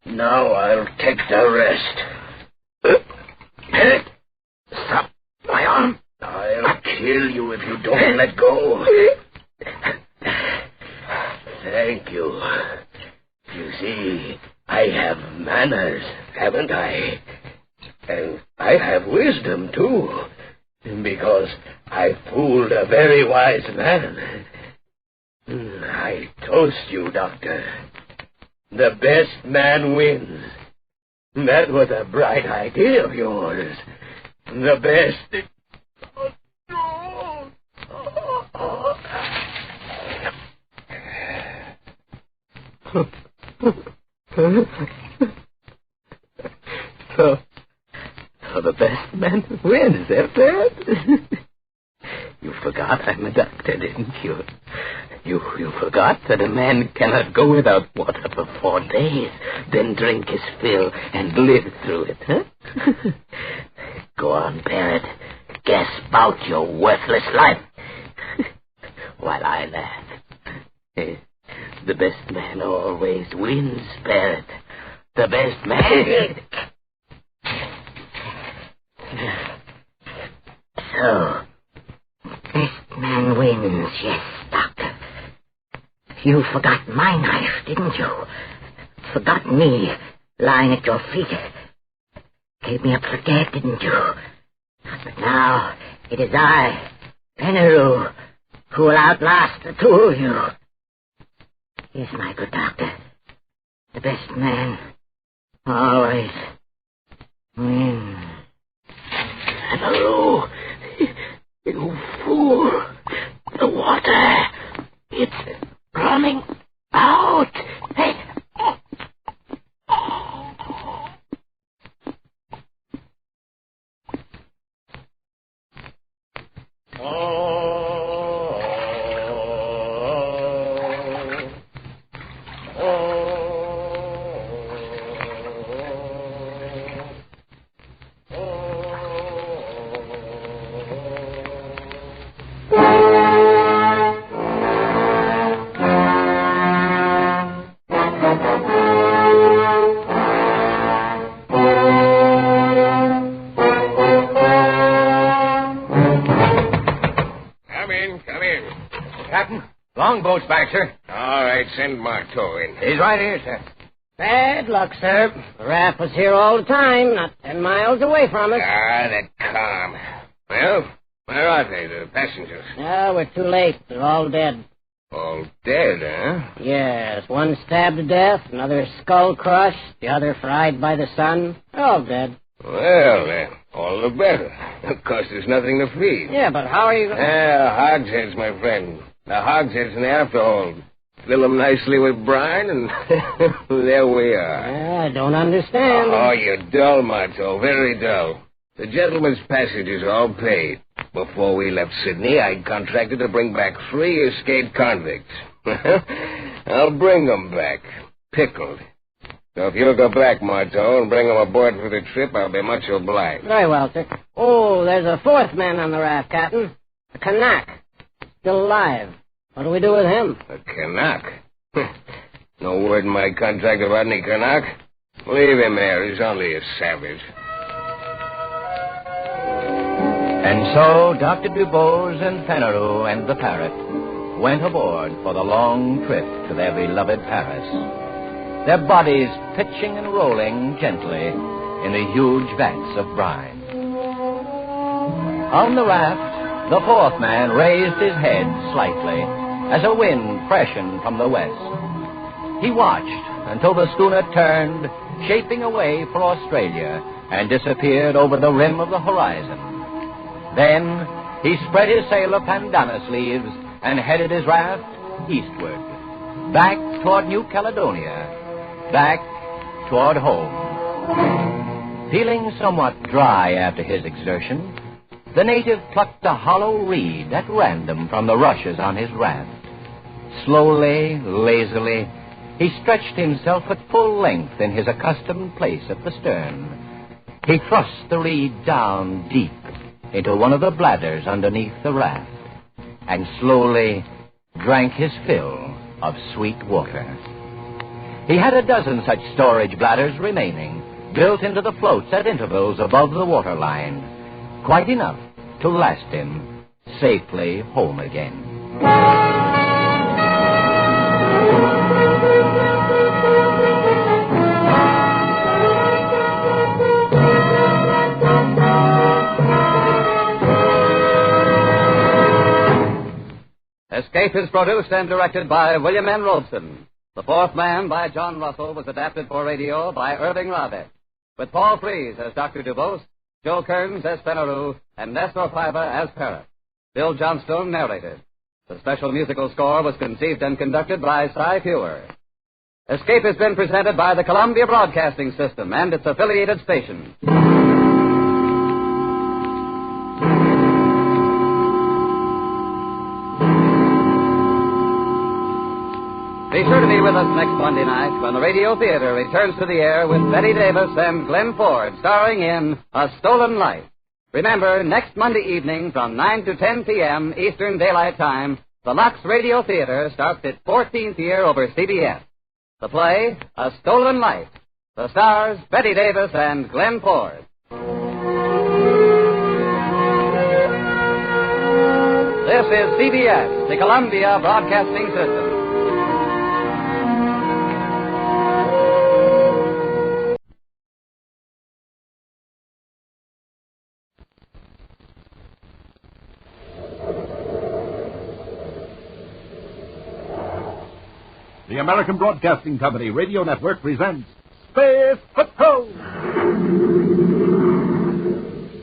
Now I'll take the rest. Parrot! Stop my arm. I'll kill you if you don't let go. Thank you. You see, I have manners, haven't I? And I have wisdom, too. Because I fooled a very wise man. I toast you, Doctor. The best man wins. That was a bright idea of yours. The best... So the best man wins, eh, Parrot? You forgot I'm a doctor, didn't you? You forgot that a man cannot go without water for 4 days, then drink his fill and live through it, huh? Go on, Parrot. Gasp out your worthless life. While I laugh. The best man always wins, Parrot. The best man... So, best man wins, yes, Doctor. You forgot my knife, didn't you? Forgot me, lying at your feet. Gave me up for dead, didn't you? But now, it is I, Penrose, who will outlast the two of you. Yes, my good doctor. The best man always wins. Penrose, you fool. The water, it's running out. Hey. Longboat's back, sir. All right, send Marteau in. He's right here, sir. Bad luck, sir. The raft was here all the time, not 10 miles away from us. Ah, that calm. Well, where are they, the passengers? Ah, we're too late. They're all dead. All dead, huh? Yes, one stabbed to death, another skull crushed, the other fried by the sun. They're all dead. Well, then, all the better. Of course, there's nothing to feed. Yeah, but how are you going to... Hogsheads, my friend. The hogsheads in the afterhold. Fill them nicely with brine, and there we are. I don't understand. Oh, you're dull, Marteau, very dull. The gentleman's passage is all paid. Before we left Sydney, I contracted to bring back 3 escaped convicts. I'll bring them back, pickled. So if you'll go back, Marteau, and bring them aboard for the trip, I'll be much obliged. Very well, sir. Oh, there's a fourth man on the raft, Captain. A Canuck. Still alive. What do we do with him? A Canuck? No word in my contract about any Canuck. Leave him there. He's only a savage. And so Dr. DuBose and Fenneru and the parrot went aboard for the long trip to their beloved Paris, their bodies pitching and rolling gently in the huge vats of brine. On the raft, the fourth man raised his head slightly as a wind freshened from the west. He watched until the schooner turned, shaping away for Australia, and disappeared over the rim of the horizon. Then he spread his sailor bandana sleeves and headed his raft eastward, back toward New Caledonia, back toward home. Feeling somewhat dry after his exertion, the native plucked a hollow reed at random from the rushes on his raft. Slowly, lazily, he stretched himself at full length in his accustomed place at the stern. He thrust the reed down deep into one of the bladders underneath the raft, and slowly drank his fill of sweet water. He had a dozen such storage bladders remaining, built into the floats at intervals above the waterline, quite enough to last him safely home again. Escape is produced and directed by William N. Robeson. The Fourth Man by John Russell was adapted for radio by Irving Ravitt, with Paul Frees as Dr. DuBose, Joe Kearns as Fenneru, and Nestor Paiva as Parrot. Bill Johnstone narrated. The special musical score was conceived and conducted by Cy Fewer. Escape has been presented by the Columbia Broadcasting System and its affiliated stations. Be sure to be with us next Monday night when the Radio Theater returns to the air with Betty Davis and Glenn Ford starring in A Stolen Life. Remember, next Monday evening from 9 to 10 p.m. Eastern Daylight Time, the Lux Radio Theater starts its 14th year over CBS. The play, A Stolen Life. The stars, Betty Davis and Glenn Ford. This is CBS, the Columbia Broadcasting System. The American Broadcasting Company Radio Network presents Space Patrol!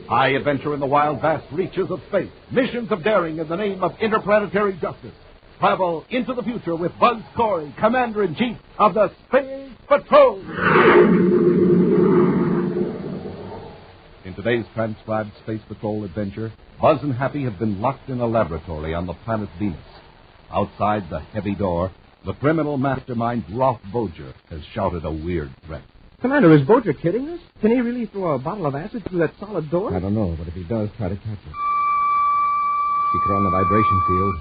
High adventure in the wild, vast reaches of space. Missions of daring in the name of interplanetary justice. Travel into the future with Buzz Corey, Commander-in-Chief of the Space Patrol! In today's transcribed Space Patrol adventure, Buzz and Happy have been locked in a laboratory on the planet Venus. Outside the heavy door, the criminal mastermind Rolf Boger has shouted a weird threat. Commander, is Boger kidding us? Can he really throw a bottle of acid through that solid door? I don't know, but if he does, try to catch it. Keep it on the vibration field.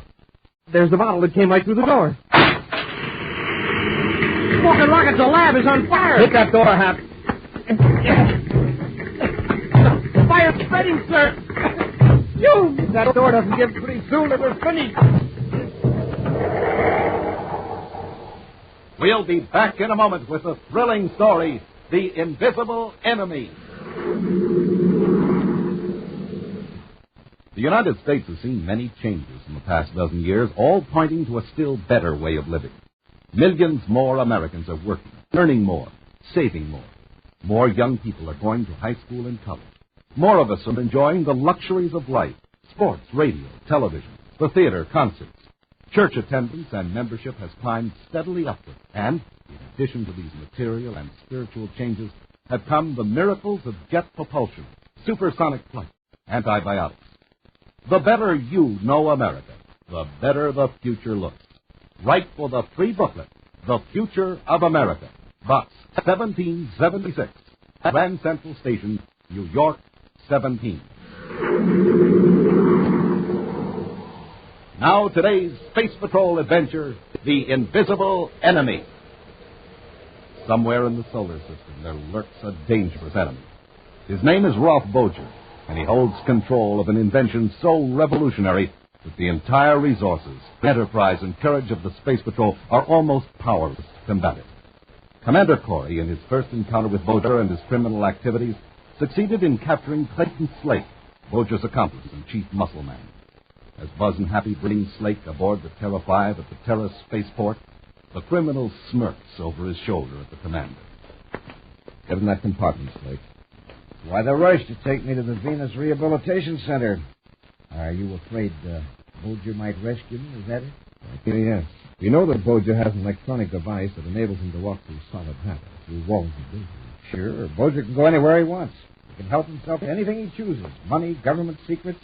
There's the bottle that came right through the door. Smoking rockets, the lab is on fire! Hit that door, Hap. The fire's spreading, sir! If that door doesn't give pretty soon, then we're finished. We'll be back in a moment with the thrilling story, The Invisible Enemy. The United States has seen many changes in the past dozen years, all pointing to a still better way of living. Millions more Americans are working, earning more, saving more. More young people are going to high school and college. More of us are enjoying the luxuries of life, sports, radio, television, the theater, concerts. Church attendance and membership has climbed steadily upward, and, in addition to these material and spiritual changes, have come the miracles of jet propulsion, supersonic flight, antibiotics. The better you know America, the better the future looks. Write for the free booklet, The Future of America, Box 1776, Grand Central Station, New York, 17. Now today's Space Patrol adventure, The Invisible Enemy. Somewhere in the solar system there lurks a dangerous enemy. His name is Rolf Boger, and he holds control of an invention so revolutionary that the entire resources, enterprise, and courage of the Space Patrol are almost powerless to combat it. Commander Corey, in his first encounter with Boger and his criminal activities, succeeded in capturing Clayton Slake, Boger's accomplice and chief muscle man. As Buzz and Happy bring Slake aboard the Terra 5 at the Terra spaceport, the criminal smirks over his shoulder at the commander. Get in that compartment, Slake. Why the rush to take me to the Venus Rehabilitation Center? Are you afraid Boger might rescue me? Is that it? Yes. We know that Boger has an electronic device that enables him to walk through solid matter, through walls and buildings. Sure, Boger can go anywhere he wants. He can help himself to anything he chooses. Money, government secrets,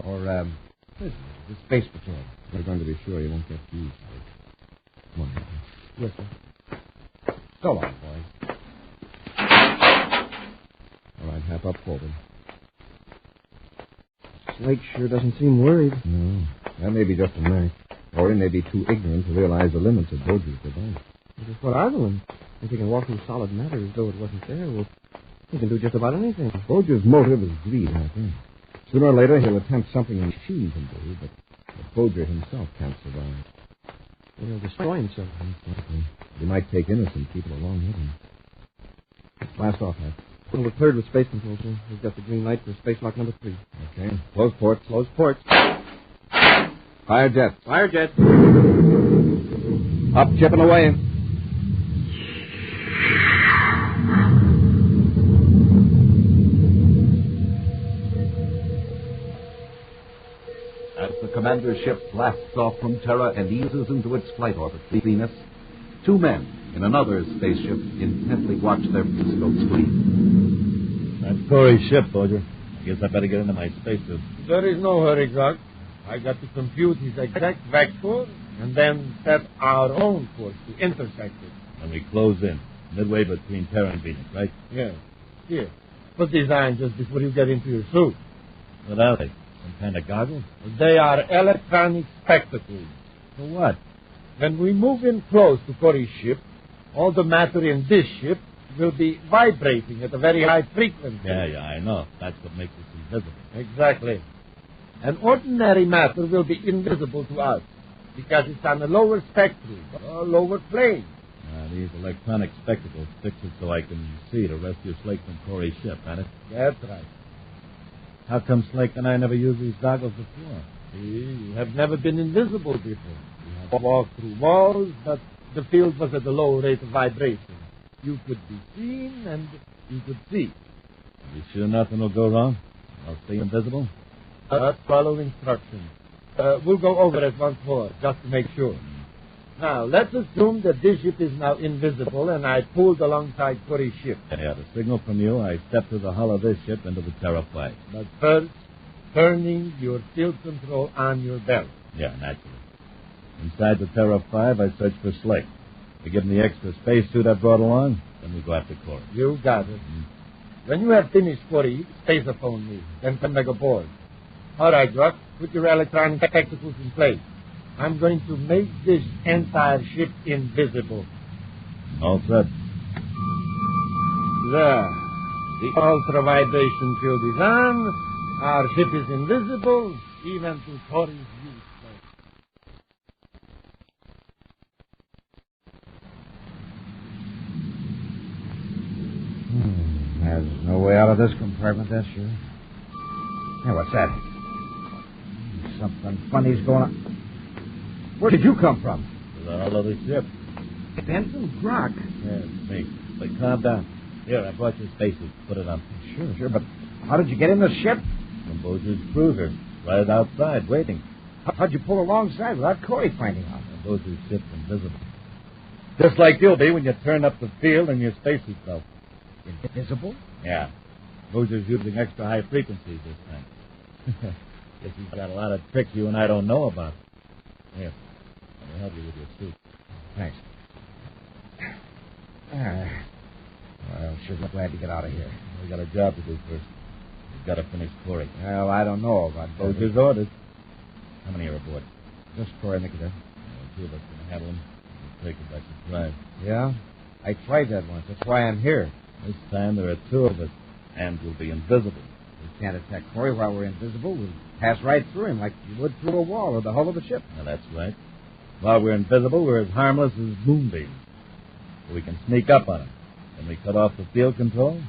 or business, the Space Patrol. We're going to be sure he won't get used. Come on, Happy. Yes, sir. So long, boys. All right, Hap, up forward. Slake sure doesn't seem worried. No, that may be just a knack. Or he may be too ignorant to realize the limits of Boger's device. Just what are the limits? If he can walk through solid matter as though it wasn't there, well, he can do just about anything. Boger's motive is greed, I think. Sooner or later, he'll attempt something a machine can do, but Boger himself can't survive. Well, he'll destroy himself. Exactly. He might take innocent people along with him. Blast off, Hap. Well, we're cleared with space control, sir. We've got the green light for space lock number 3. Okay. Close ports. Close ports. Fire jet. Fire jet. Up, chipping away. As the commander's ship blasts off from Terra and eases into its flight orbit to Venus, two men in another spaceship intently watch their periscope screen. That's Corey's ship, Boger. I guess I better get into my spacesuit. There is no hurry, Doc. I got to compute his exact vector and then set our own course to intersect it. And we close in, midway between Terra and Venus, right? Yes. Here. Put these on just before you get into your suit. What are they? Some kind of goggles? They are electronic spectacles. For what? When we move in close to Corey's ship, all the matter in this ship will be vibrating at a very high frequency. Yeah, I know. That's what makes it invisible. Exactly. And ordinary matter will be invisible to us because it's on a lower spectrum, a lower plane. These electronic spectacles fix it so I can see to rescue Slake from Corey's ship, ain't it? That's right. How come Slake and I never used these goggles before? You have never been invisible before. You have walked through walls, but the field was at a low rate of vibration. You could be seen, and you could see. Are you sure nothing will go wrong? I'll stay invisible? Follow instructions. We'll go over it once more, just to make sure. Now, let's assume that this ship is now invisible, and I pulled alongside Corey's ship. Yeah, the signal from you, I step through the hull of this ship into the Terra 5. But first, turning your field control on your belt. Yeah, naturally. Inside the Terra 5, I search for Slake. I give him the extra spacesuit I brought along, then we go after Corey. You got it. When you have finished, Corey, spaceophone me, then come back aboard. All right, Doc, put your electronic spectacles in place. I'm going to make this entire ship invisible. All set. There. The ultra-vibration field is on. Our ship is invisible, even to Corey's view. There's no way out of this compartment, that's sure. Hey, what's that? Something funny's going on. Where did you come from? The hull of the ship. Benson Brock. Yeah, it's me. But calm down. Here, I brought your spacesuit. Put it on. Sure, but how did you get in the ship? From Boger's cruiser. Right outside, waiting. How'd you pull alongside without Corey finding out? Boger's ship's invisible. Just like you'll be when you turn up the field and your spacesuit fell. Invisible? Yeah. Boger's using extra high frequencies this time. Guess he's got a lot of tricks you and I don't know about. Here, let me help you with your suit. Thanks. Well, sure glad to get out of here. We got a job to do first. We've got to finish Corey. Well, I don't know about Boger's orders. How many are aboard? Just Corey and the cadet. Two of us can handle him. We'll take him by surprise. Yeah? I tried that once. That's why I'm here. This time there are two of us, and we'll be invisible. We can't attack Corey while we're invisible. We'll pass right through him like you would through a wall or the hull of a ship. Now, that's right. While we're invisible, we're as harmless as moonbeams. So we can sneak up on him. Then we cut off the field control.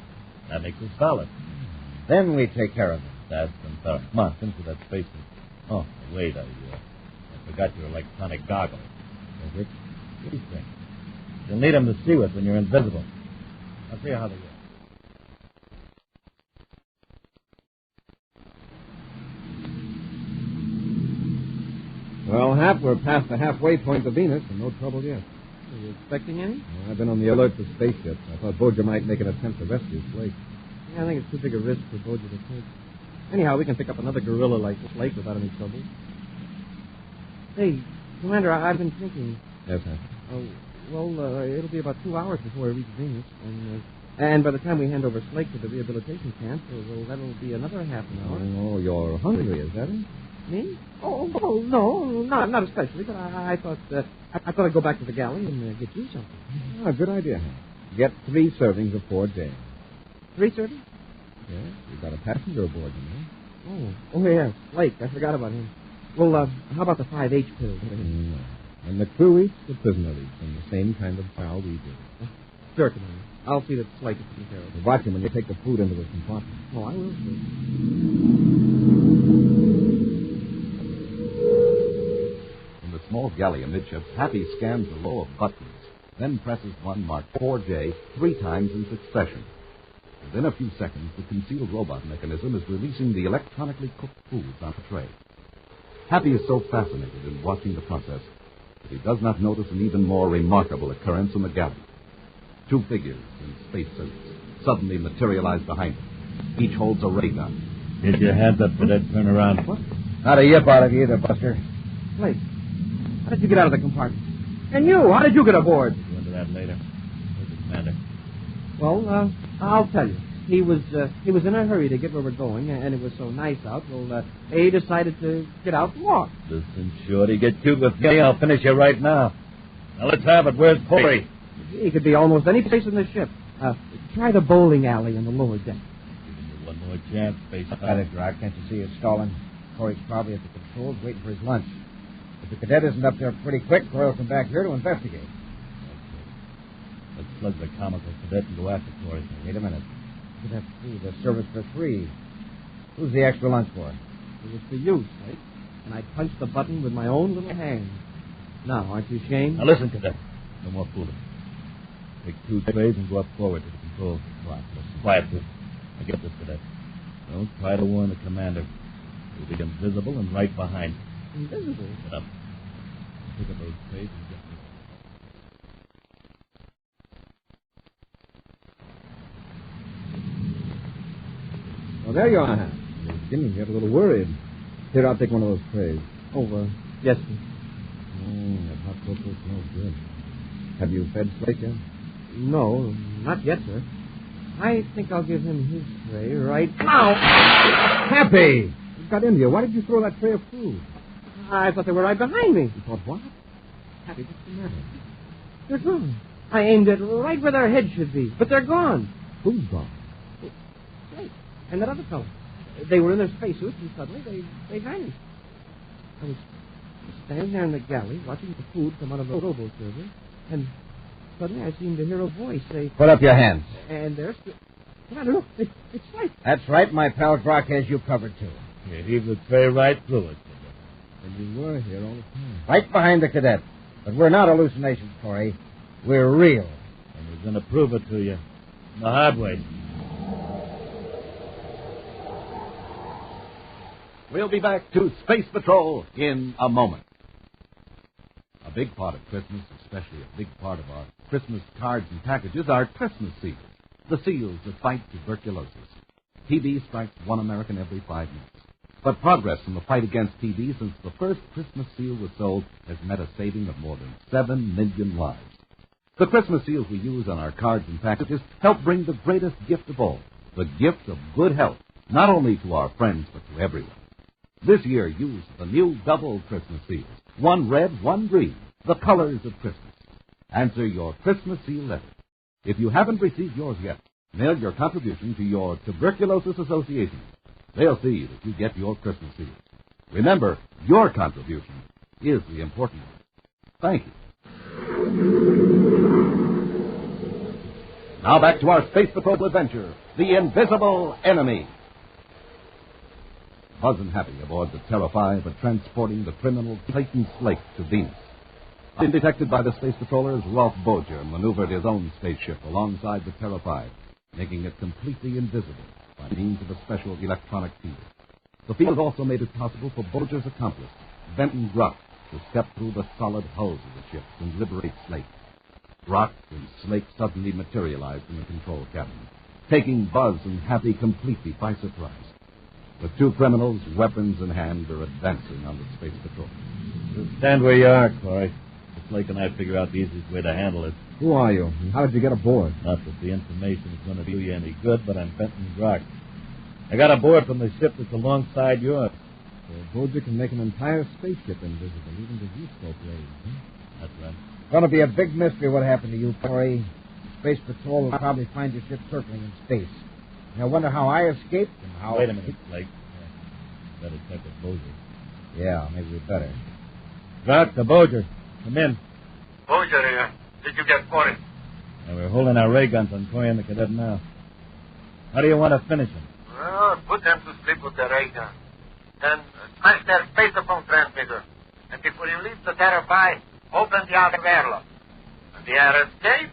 That makes us solid. Then we take care of him. That's thorough. Come on, finish with that spaceman. Oh, wait, I forgot your electronic goggles. That's it. These things. You'll need them to see with when you're invisible. I'll see you how they work. Well, Hap, we're past the halfway point to Venus, and no trouble yet. Are you expecting any? I've been on the alert for spaceships. I thought Boger might make an attempt to rescue Slate. Yeah, I think it's too big a risk for Boger to take. Anyhow, we can pick up another gorilla like Slate without any trouble. Hey, Commander, I've been thinking. Yes, sir. It'll be about 2 hours before we reach Venus, and by the time we hand over Slate to the rehabilitation camp, that'll be another half an hour. Oh, you're hungry, is that it? Me? Oh, no, not especially. But I thought I'd go back to the galley and get you something. Oh, good idea, Hank. Get 3 servings of 4 days. 3 servings? Yes, we've got a passenger aboard, you know. Oh, yeah, Slate. I forgot about him. Well, how about the 5H pills? No. And the crew eats, the prisoner eats, and the same kind of chow we do. Sure, Commander. I'll see that Slate is taken care of. Watch him when you take the food into the compartment. Oh, I will, sir. In the small galley amidships, Happy scans a row of buttons, then presses one marked 4J 3 times in succession. Within a few seconds, the concealed robot mechanism is releasing the electronically cooked foods on the tray. Happy is so fascinated in watching the process that he does not notice an even more remarkable occurrence in the galley. 2 figures in spacesuits suddenly materialize behind him. Each holds a ray gun. Get your hands up, cadet. Turn around. What? Not a yip out of you either, Buster. Slate, how did you get out of the compartment? And you, how did you get aboard? Go into that later. Where's the commander? Well, I'll tell you. He was in a hurry to get where we're going, and it was so nice out. Well, he decided to get out and walk. Listen, Shorty, get cute with me. I'll finish you right now. Now, let's have it. Where's Corey? He could be almost any place in the ship. Try the bowling alley on the lower deck. Give him one more chance, Space. Got it, Rock. Can't you see it's stalling? Corey's probably at the controls waiting for his lunch. If the cadet isn't up there pretty quick, Corey will come back here to investigate. Let's plug the comical cadet and go after Corey. Wait a minute. Cadet 3, the service for 3. Who's the extra lunch for? It was for you, Slate. And I punched the button with my own little hand. Now, aren't you ashamed? Now, listen, cadet. No more fooling. Take 2 trays and go up forward to the control box. Quietly. Now get this, cadet. Don't try to warn the commander. You'll be invisible and right behind. Invisible? Get up. Pick up those trays and get this. Well, there you are, Hap. You're beginning to get a little worried. Here, I'll take one of those trays. Oh, yes, sir. That hot cocoa smells good. Have you fed Slate yet? No, not yet, sir. I think I'll give him his tray right now. Happy! What got into you? Why did you throw that tray of food? I thought they were right behind me. You thought what? Happy, what's the matter? They're gone. I aimed it right where their head should be, but they're gone. Who's gone? Slate and that other fellow. They were in their spacesuits, and suddenly they vanished. I was standing there in the galley, watching the food come out of the robo-server, and suddenly I seemed to hear a voice say... Put up your hands. And there's... Commander, look, it's Slate. That's right, my pal Brock has you covered, too. Yeah, heave the tray right through it. And you were here all the time. Right behind the cadet. But we're not hallucinations, Corey. We're real. And we're going to prove it to you. The hard way. We'll be back to Space Patrol in a moment. A big part of Christmas, especially a big part of our Christmas cards and packages, are Christmas seals. The seals that fight tuberculosis. TB strikes 1 American every 5 minutes. But progress in the fight against TB since the first Christmas seal was sold has met a saving of more than 7 million lives. The Christmas seals we use on our cards and packages help bring the greatest gift of all, the gift of good health, not only to our friends, but to everyone. This year, use the new double Christmas seals, one red, one green, the colors of Christmas. Answer your Christmas seal letter. If you haven't received yours yet, mail your contribution to your Tuberculosis Association. They'll see that you get your Christmas seal. Remember, your contribution is the important one. Thank you. Now back to our Space Patrol adventure, The Invisible Enemy. Buzz and Happy aboard the Terra 5 are transporting the criminal Clayton Slate to Venus. Undetected by the space patrollers, Rolf Boger maneuvered his own spaceship alongside the Terra 5, making it completely invisible by means of a special electronic field. The field also made it possible for Boger's accomplice, Benton Gruck, to step through the solid hulls of the ship and liberate Slate. Gruck and Slate suddenly materialized in the control cabin, taking Buzz and Happy completely by surprise. The two criminals, weapons in hand, are advancing on the space patrol. Just stand where you are, Corey. Slate and I figure out the easiest way to handle it. Who are you? And how did you get aboard? Not that the information is going to do you any good, but I'm Benton Gruck. I got aboard from the ship that's alongside yours. So Boger can make an entire spaceship invisible, even to viewscope rays, huh? That's right. It's going to be a big mystery what happened to you, Corey. Space Patrol will probably find your ship circling in space. And I wonder how I escaped and how... Wait a minute, Slate. Better check with Boger. Yeah, maybe we better. Gruck, the Boger. Come in. Boger here. Did you get Corey? And we're holding our ray guns on Corey and the cadet now. How do you want to finish him? Well, put them to sleep with the ray gun. Then smash their spacephone transmitter. And before you leave the Terra 5, open the outer airlock. And the air escape,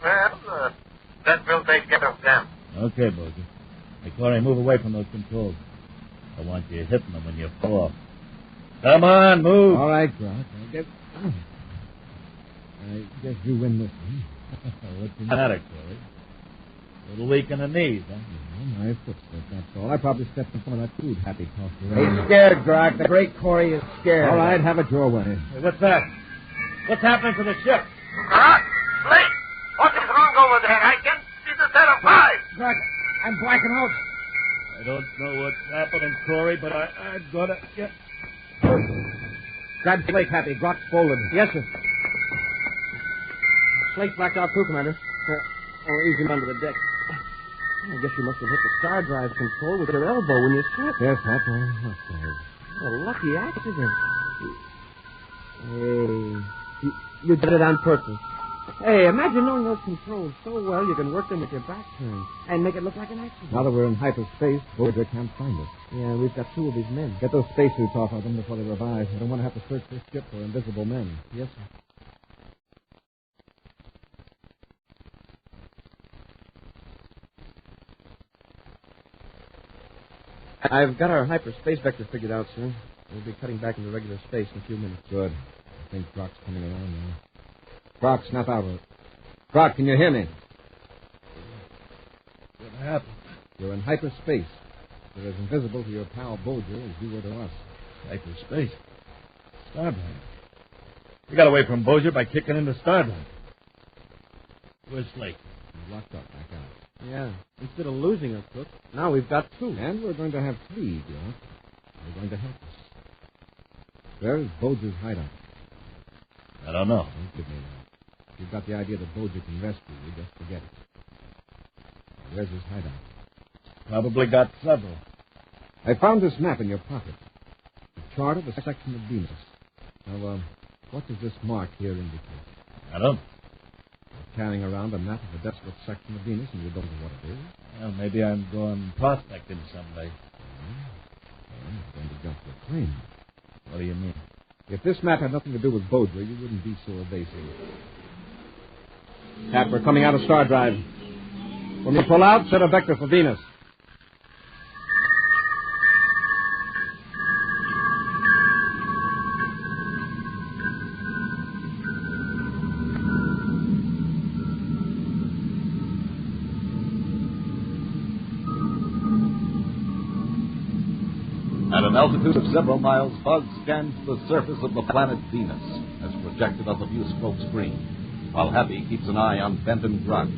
well, that will take care of them. Okay, Boger. Hey, Corey, move away from those controls. I want you hitting them when you fall. Come on, move. All right, Gruck. I guess you win this one. What's the matter, Corey? A little weak in the knees, huh? My footstep, that's all. I probably stepped in front of that food Happy tossed He's around. scared, Gruck. The great Corey is scared. All right, have it your way. Hey, what's that? What's happening to the ship? Gruck, Slate, what is wrong over there? I can't see the Terra 5. Gruck, I'm blacking out. I don't know what's happening, Corey, but I'm gonna get... Grab Slate, Happy. Gruck's folded. Yes, sir. Slate's blacked out too, Commander. Ease him under the deck. I guess you must have hit the star drive control with your elbow when you slipped. Yes, that's all. A lucky accident. Hey, you did it on purpose. Hey, imagine knowing those controls so well you can work them with your back turned and make it look like an accident. Now that we're in hyperspace, Boger can't find us. Yeah, we've got two of his men. Get those spacesuits off of them before they revive. I don't want to have to search this ship for invisible men. Yes, sir. I've got our hyperspace vector figured out, sir. We'll be cutting back into regular space in a few minutes. Good. I think Gruck's coming around now. Gruck, snap out of it. Gruck, can you hear me? What happened? You're in hyperspace. You're as invisible to your pal Boger as you were to us. Hyperspace? Stardrive. We got away from Boger by kicking into Stardrive. Where's Slate? He's locked up back out. Yeah. Instead of losing a cook, now we've got two. And we're going to have three, Gruck. They're going to help us. Where's Boger's hideout? I don't know. Don't give me that. If you've got the idea that Boger can rescue you, just forget it. Where's his hideout? Probably got several. I found this map in your pocket. A chart of a section of Venus. Now, what does this mark here indicate? I don't know. You're carrying around a map of a desolate section of Venus and you don't know what it is? Well, maybe I'm going prospecting someday. Well, I'm going to jump the claim. What do you mean? If this map had nothing to do with Boger, you wouldn't be so evasive. Cap, we're coming out of Star Drive. When we pull out, set a vector for Venus. At an altitude of several miles, Buzz scans the surface of the planet Venus, as projected on the viewscope screen. while Happy keeps an eye on Benton Rock.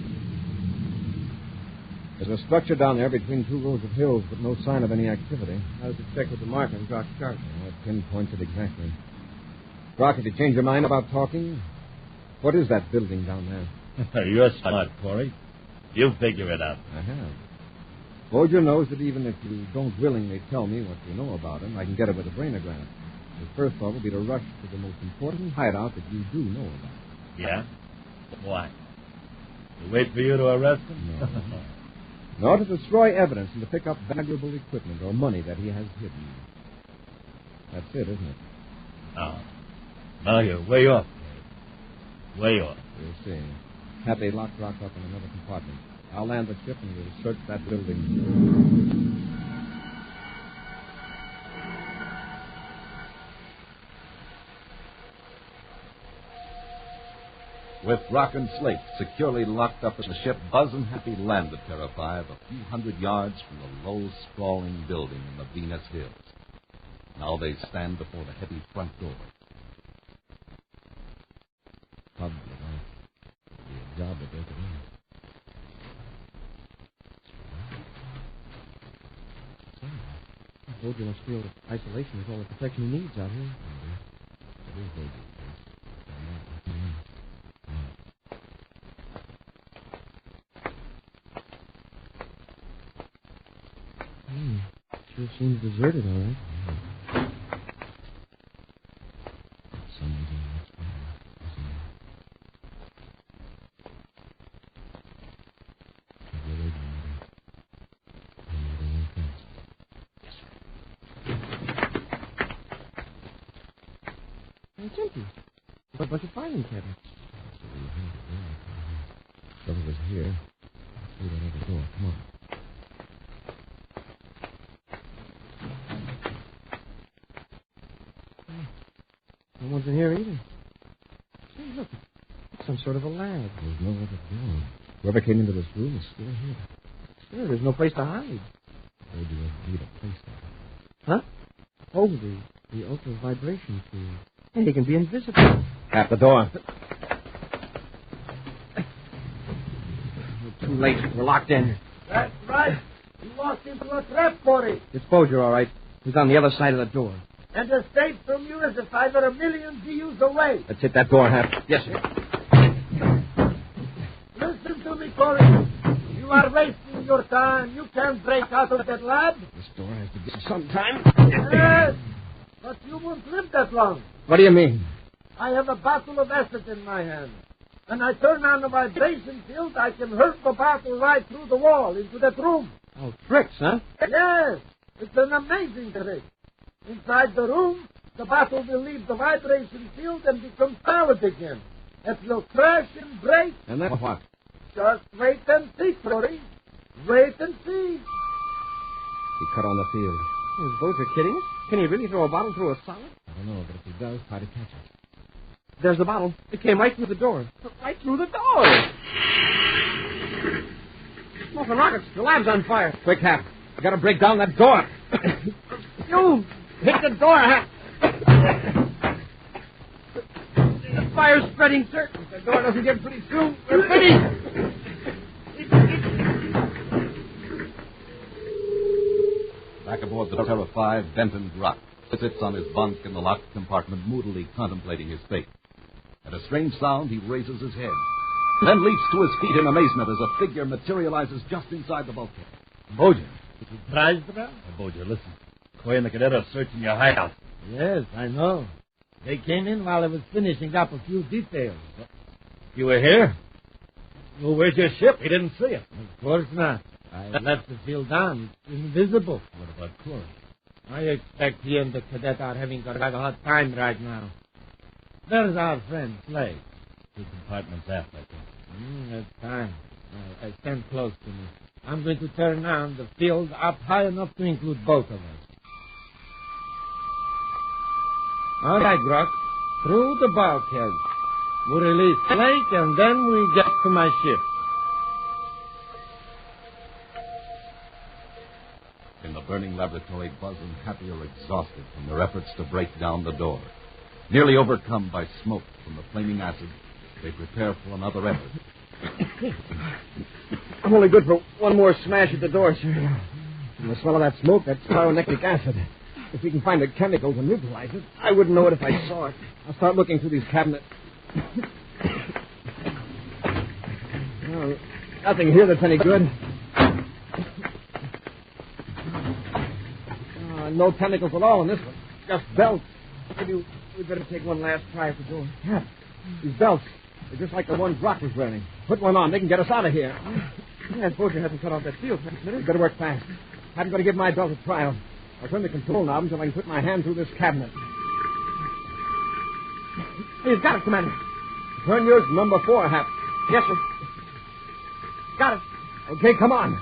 There's a structure down there between two rows of hills, but no sign of any activity. How does it check with the mark on Brock's chart? It pinpoints it exactly. Brock, have you changed your mind about talking? What is that building down there? You're smart, Corey. You figure it out. I have. Bolger knows that even if you don't willingly tell me what you know about him, I can get it with a brainogram. His first thought will be to rush to the most important hideout that you do know about. Yeah? Why? To wait for you to arrest him? No. No, to destroy evidence and to pick up valuable equipment or money that he has hidden. That's it, isn't it? No, you're way off. Way off. We'll see. Happy locked Rock up in another compartment. I'll land the ship and we'll search that building. With Rock and Slate securely locked up in the ship, Buzz and Happy landed Terra 5 a few hundred yards from the low, sprawling building in the Venus Hills. Now they stand before the heavy front door. Probably it'll be a job to break it in. Bolger must feel that isolation is all the protection he needs out here. It is Bolger. Sure seems deserted, all right. Someone's in the next room, isn't there? Have your radio ready. I'm moving in fast. Yes, sir. It's empty. What a bunch of filing cabinets. Something was here. Through that other door. Come on. No one's in here either. Say, look. It's some sort of a lab. There's no other door. Whoever came into this room is still here. Sure, there's no place to hide. Or do you need a place to hide? Huh? Oh, the ultra-vibration field. And he can be invisible. Tap the door. Too late. We're locked in. That's right. You walked into a trap, Corey. It's Bolger, all right. He's on the other side of the door. And the state from you is if I were a million GUs away. Let's hit that door, Hap. Yes, sir. Listen to me, Corey. You are wasting your time. You can't break out of that lab. This door has to be sometime. Yes, but you won't live that long. What do you mean? I have a bottle of acid in my hand. When I turn on the vibration field, I can hurl the bottle right through the wall into that room. Oh, tricks, huh? Yes, it's an amazing trick. Inside the room, the bottle will leave the vibration field and become solid again. It will crash and break. And then what? Just wait and see, Corey. Wait and see. He cut on the field. Is Bolger kidding us? Can he really throw a bottle through a solid? I don't know, but if he does, try to catch it. There's the bottle. It came right through the door. Right through the door. Smoke and rockets. The lab's on fire. Quick, Hap. You gotta break down that door. You hit the door, Hap. The fire's spreading, sir. If the door doesn't get pretty soon, we're finished. Back aboard the Terra 5, Benton Rock sits on his bunk in the locked compartment, moodily contemplating his fate. At a strange sound, he raises his head, then leaps to his feet in amazement as a figure materializes just inside the bulkhead. Bolger. Surprised about? Bolger, listen. Coy and the cadet are searching your hideout. Yes, I know. They came in while I was finishing up a few details. You were here? Well, where's your ship? He didn't see it. Of course not. I left the field on. It's invisible. What about Coy? I expect he and the cadet are having a rather hard time right now. There's our friend, Slade. 2 compartments aft, I think. That's fine. Stand close to me. I'm going to turn on the field up high enough to include both of us. All right, Grock. Through the bulkhead. We'll release Slate, and then we get to my ship. In the burning laboratory, Buzz and Happy are exhausted from their efforts to break down the door. Nearly overcome by smoke from the flaming acid, They prepare for another effort. I'm only good for one more smash at the door, sir. From the smell of that smoke, that's pyronectic acid. If we can find a chemical to neutralize it, I wouldn't know it if I saw it. I'll start looking through these cabinets. Oh, nothing here that's any good. No chemicals at all in this one. Just belts. Maybe we'd better take one last try at the door. Yeah. These belts, they're just like the ones Brock was wearing. Put one on. They can get us out of here. Yeah, I suppose you haven't cut off that field transmitter. Better work fast. I'm going to give my belt a trial. I'll turn the control knob until I can put my hand through this cabinet. Hey, he's got it, Commander. Turn yours number 4, Hap. Yes, sir. Got it. Okay, come on.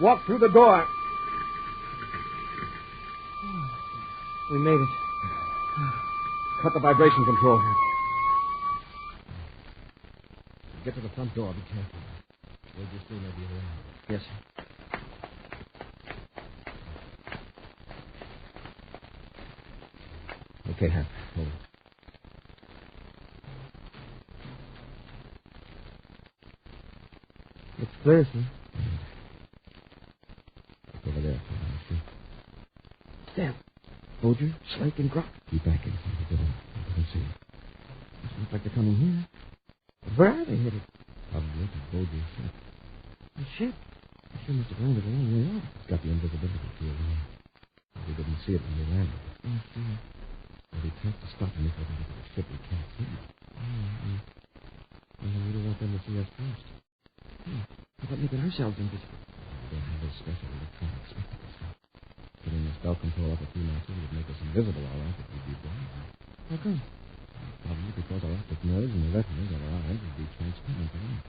Walk through the door. We made it. Cut the vibration control. Get to the front door. Be careful. We'll just stay maybe around. Yes, sir. Okay, Hap. Hold it. It's clear, sir. Over there. Damn. Bolger, Slake, and Grock. Keep back in. They don't see it. Doesn't look like they're coming here. Where are they headed? Probably to Bolger's ship. The ship? The ship must have landed a long way off. It's got the invisibility field in it. They didn't see it when they landed. Oh, see. Well, we have to stop them before they get to the ship. We can't see it. We don't want them to see us first. How about making ourselves invisible? We don't have those special electronic spectacles. Putting this belt control up a few notches would make us invisible, all right, but we'd be blind. How come? Probably because our optic nerves and the retinas of our eyes would be transparent to light.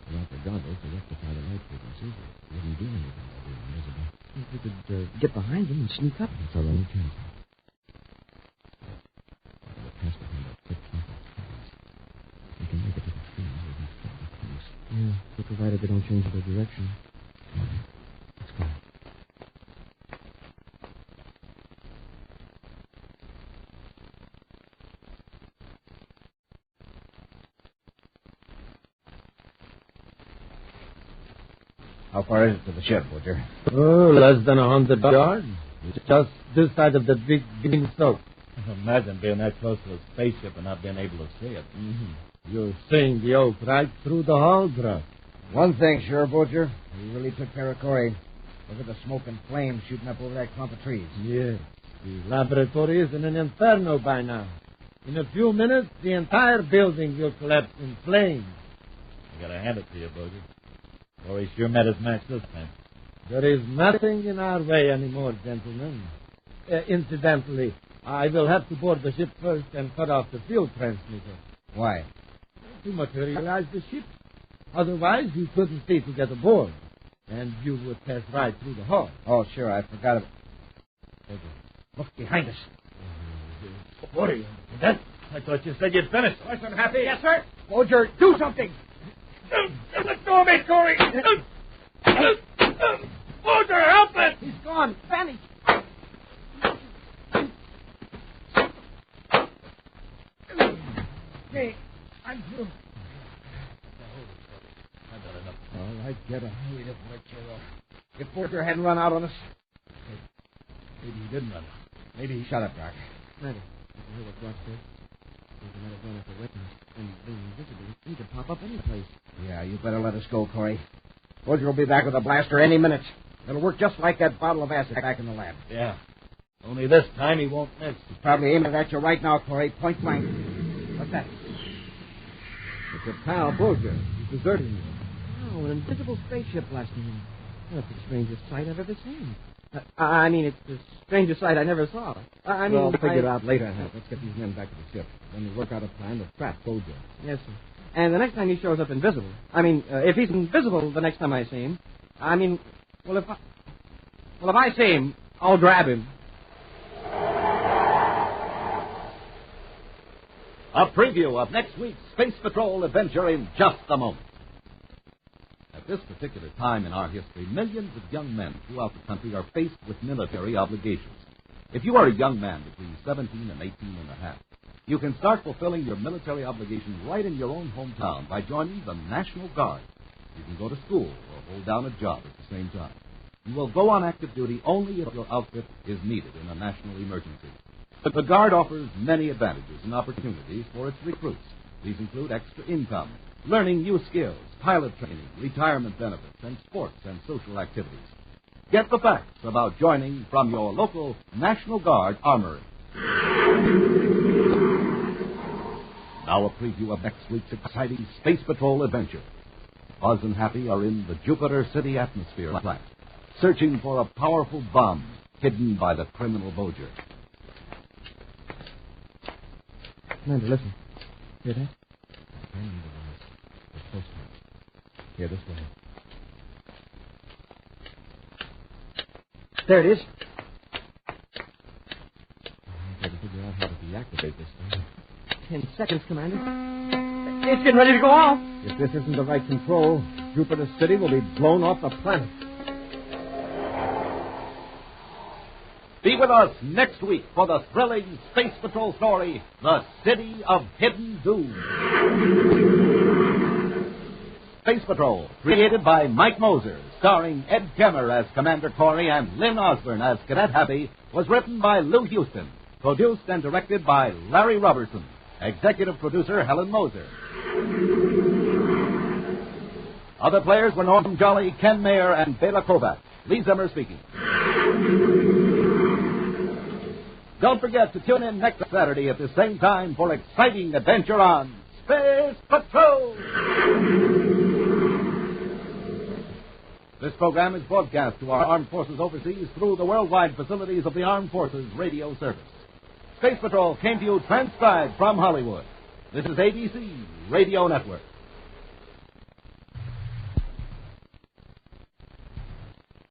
Without the goggles to rectify the light frequencies, we wouldn't do anything by being invisible. If we could get behind them and sneak up. That's our only chance. We'll pass behind that thick clump of trees. We can make it to the trees with these thick trees. Yeah, but provided they don't change their direction. All right. Let's go. How far is it to the ship, Woodger? Oh, less than 100 yards. It's just this side of the big green slope. Imagine being that close to a spaceship and not being able to see it. Mm-hmm. You're seeing the oak right through the hull, Gruff. One thing, sure, Woodger. We really took care of Corey. Look at the smoke and flames shooting up over that clump of trees. Yes. The laboratory is in an inferno by now. In a few minutes, the entire building will collapse in flames. I gotta hand it to you, Woodger. Corey sure met his match this time. There is nothing in our way anymore, gentlemen. Incidentally, I will have to board the ship first and cut off the field transmitter. Why? To materialize the ship. Otherwise, you couldn't stay to get aboard. And you would pass right through the hull. Oh, sure, I forgot it. Look behind us. What are you? That? I thought you said you'd finished. Listen, Happy. Yes, sir. Bolger, do something. Let go of me, Corey. Bolger, help us. He's gone. Vanished. Hey, I'm through. All right, get a hurry to let you off. If Bolger hadn't run out on us. Maybe he didn't run. Maybe he shut up, Doc. Commander, you can hear what Brock said. He might have run after weapons. And being invisible, he could pop up any place. Yeah, you better let us go, Corey. Bolger will be back with a blaster any minute. It'll work just like that bottle of acid back in the lab. Yeah. Only this time he won't miss. He's probably aiming at you right now, Corey. Point blank. What's that? It's your pal, Bolger. He's deserting you. Oh, an invisible spaceship blasting him. That's the strangest sight I've ever seen. I mean, it's the strangest sight I never saw. We'll figure it out later, Hank. Let's get these men back to the ship. Then we'll work out a plan to trap Bolger. Yes, sir. And the next time he shows up invisible, if he's invisible the next time I see him, if I see him, I'll grab him. A preview of next week's Space Patrol adventure in just a moment. At this particular time in our history, millions of young men throughout the country are faced with military obligations. If you are a young man between 17 and 18 and a half, You can start fulfilling your military obligations right in your own hometown by joining the National Guard. You can go to school or hold down a job at the same time. You will go on active duty only if your outfit is needed in a national emergency. But the Guard offers many advantages and opportunities for its recruits. These include extra income, learning new skills, pilot training, retirement benefits, and sports and social activities. Get the facts about joining from your local National Guard Armory. Now a preview of next week's exciting Space Patrol adventure. Buzz and Happy are in the Jupiter City atmosphere plant, searching for a powerful bomb hidden by the criminal Boger. Commander, listen. Hear that? It's close to us. Here, this way. There it is. I have to figure out how to deactivate this thing. 10 seconds, Commander. It's getting ready to go off. If this isn't the right control, Jupiter City will be blown off the planet. Be with us next week for the thrilling Space Patrol story, The City of Hidden Doom. Space Patrol, created by Mike Moser, starring Ed Kemmer as Commander Corey and Lynn Osborne as Cadet Happy, was written by Lou Houston, produced and directed by Larry Robertson, executive producer Helen Moser. Other players were Norm Jolly, Ken Mayer, and Bela Kovac. Lee Zimmer speaking. Don't forget to tune in next Saturday at the same time for exciting adventure on Space Patrol. This program is broadcast to our armed forces overseas through the worldwide facilities of the Armed Forces Radio Service. Space Patrol came to you transcribed from Hollywood. This is ABC Radio Network.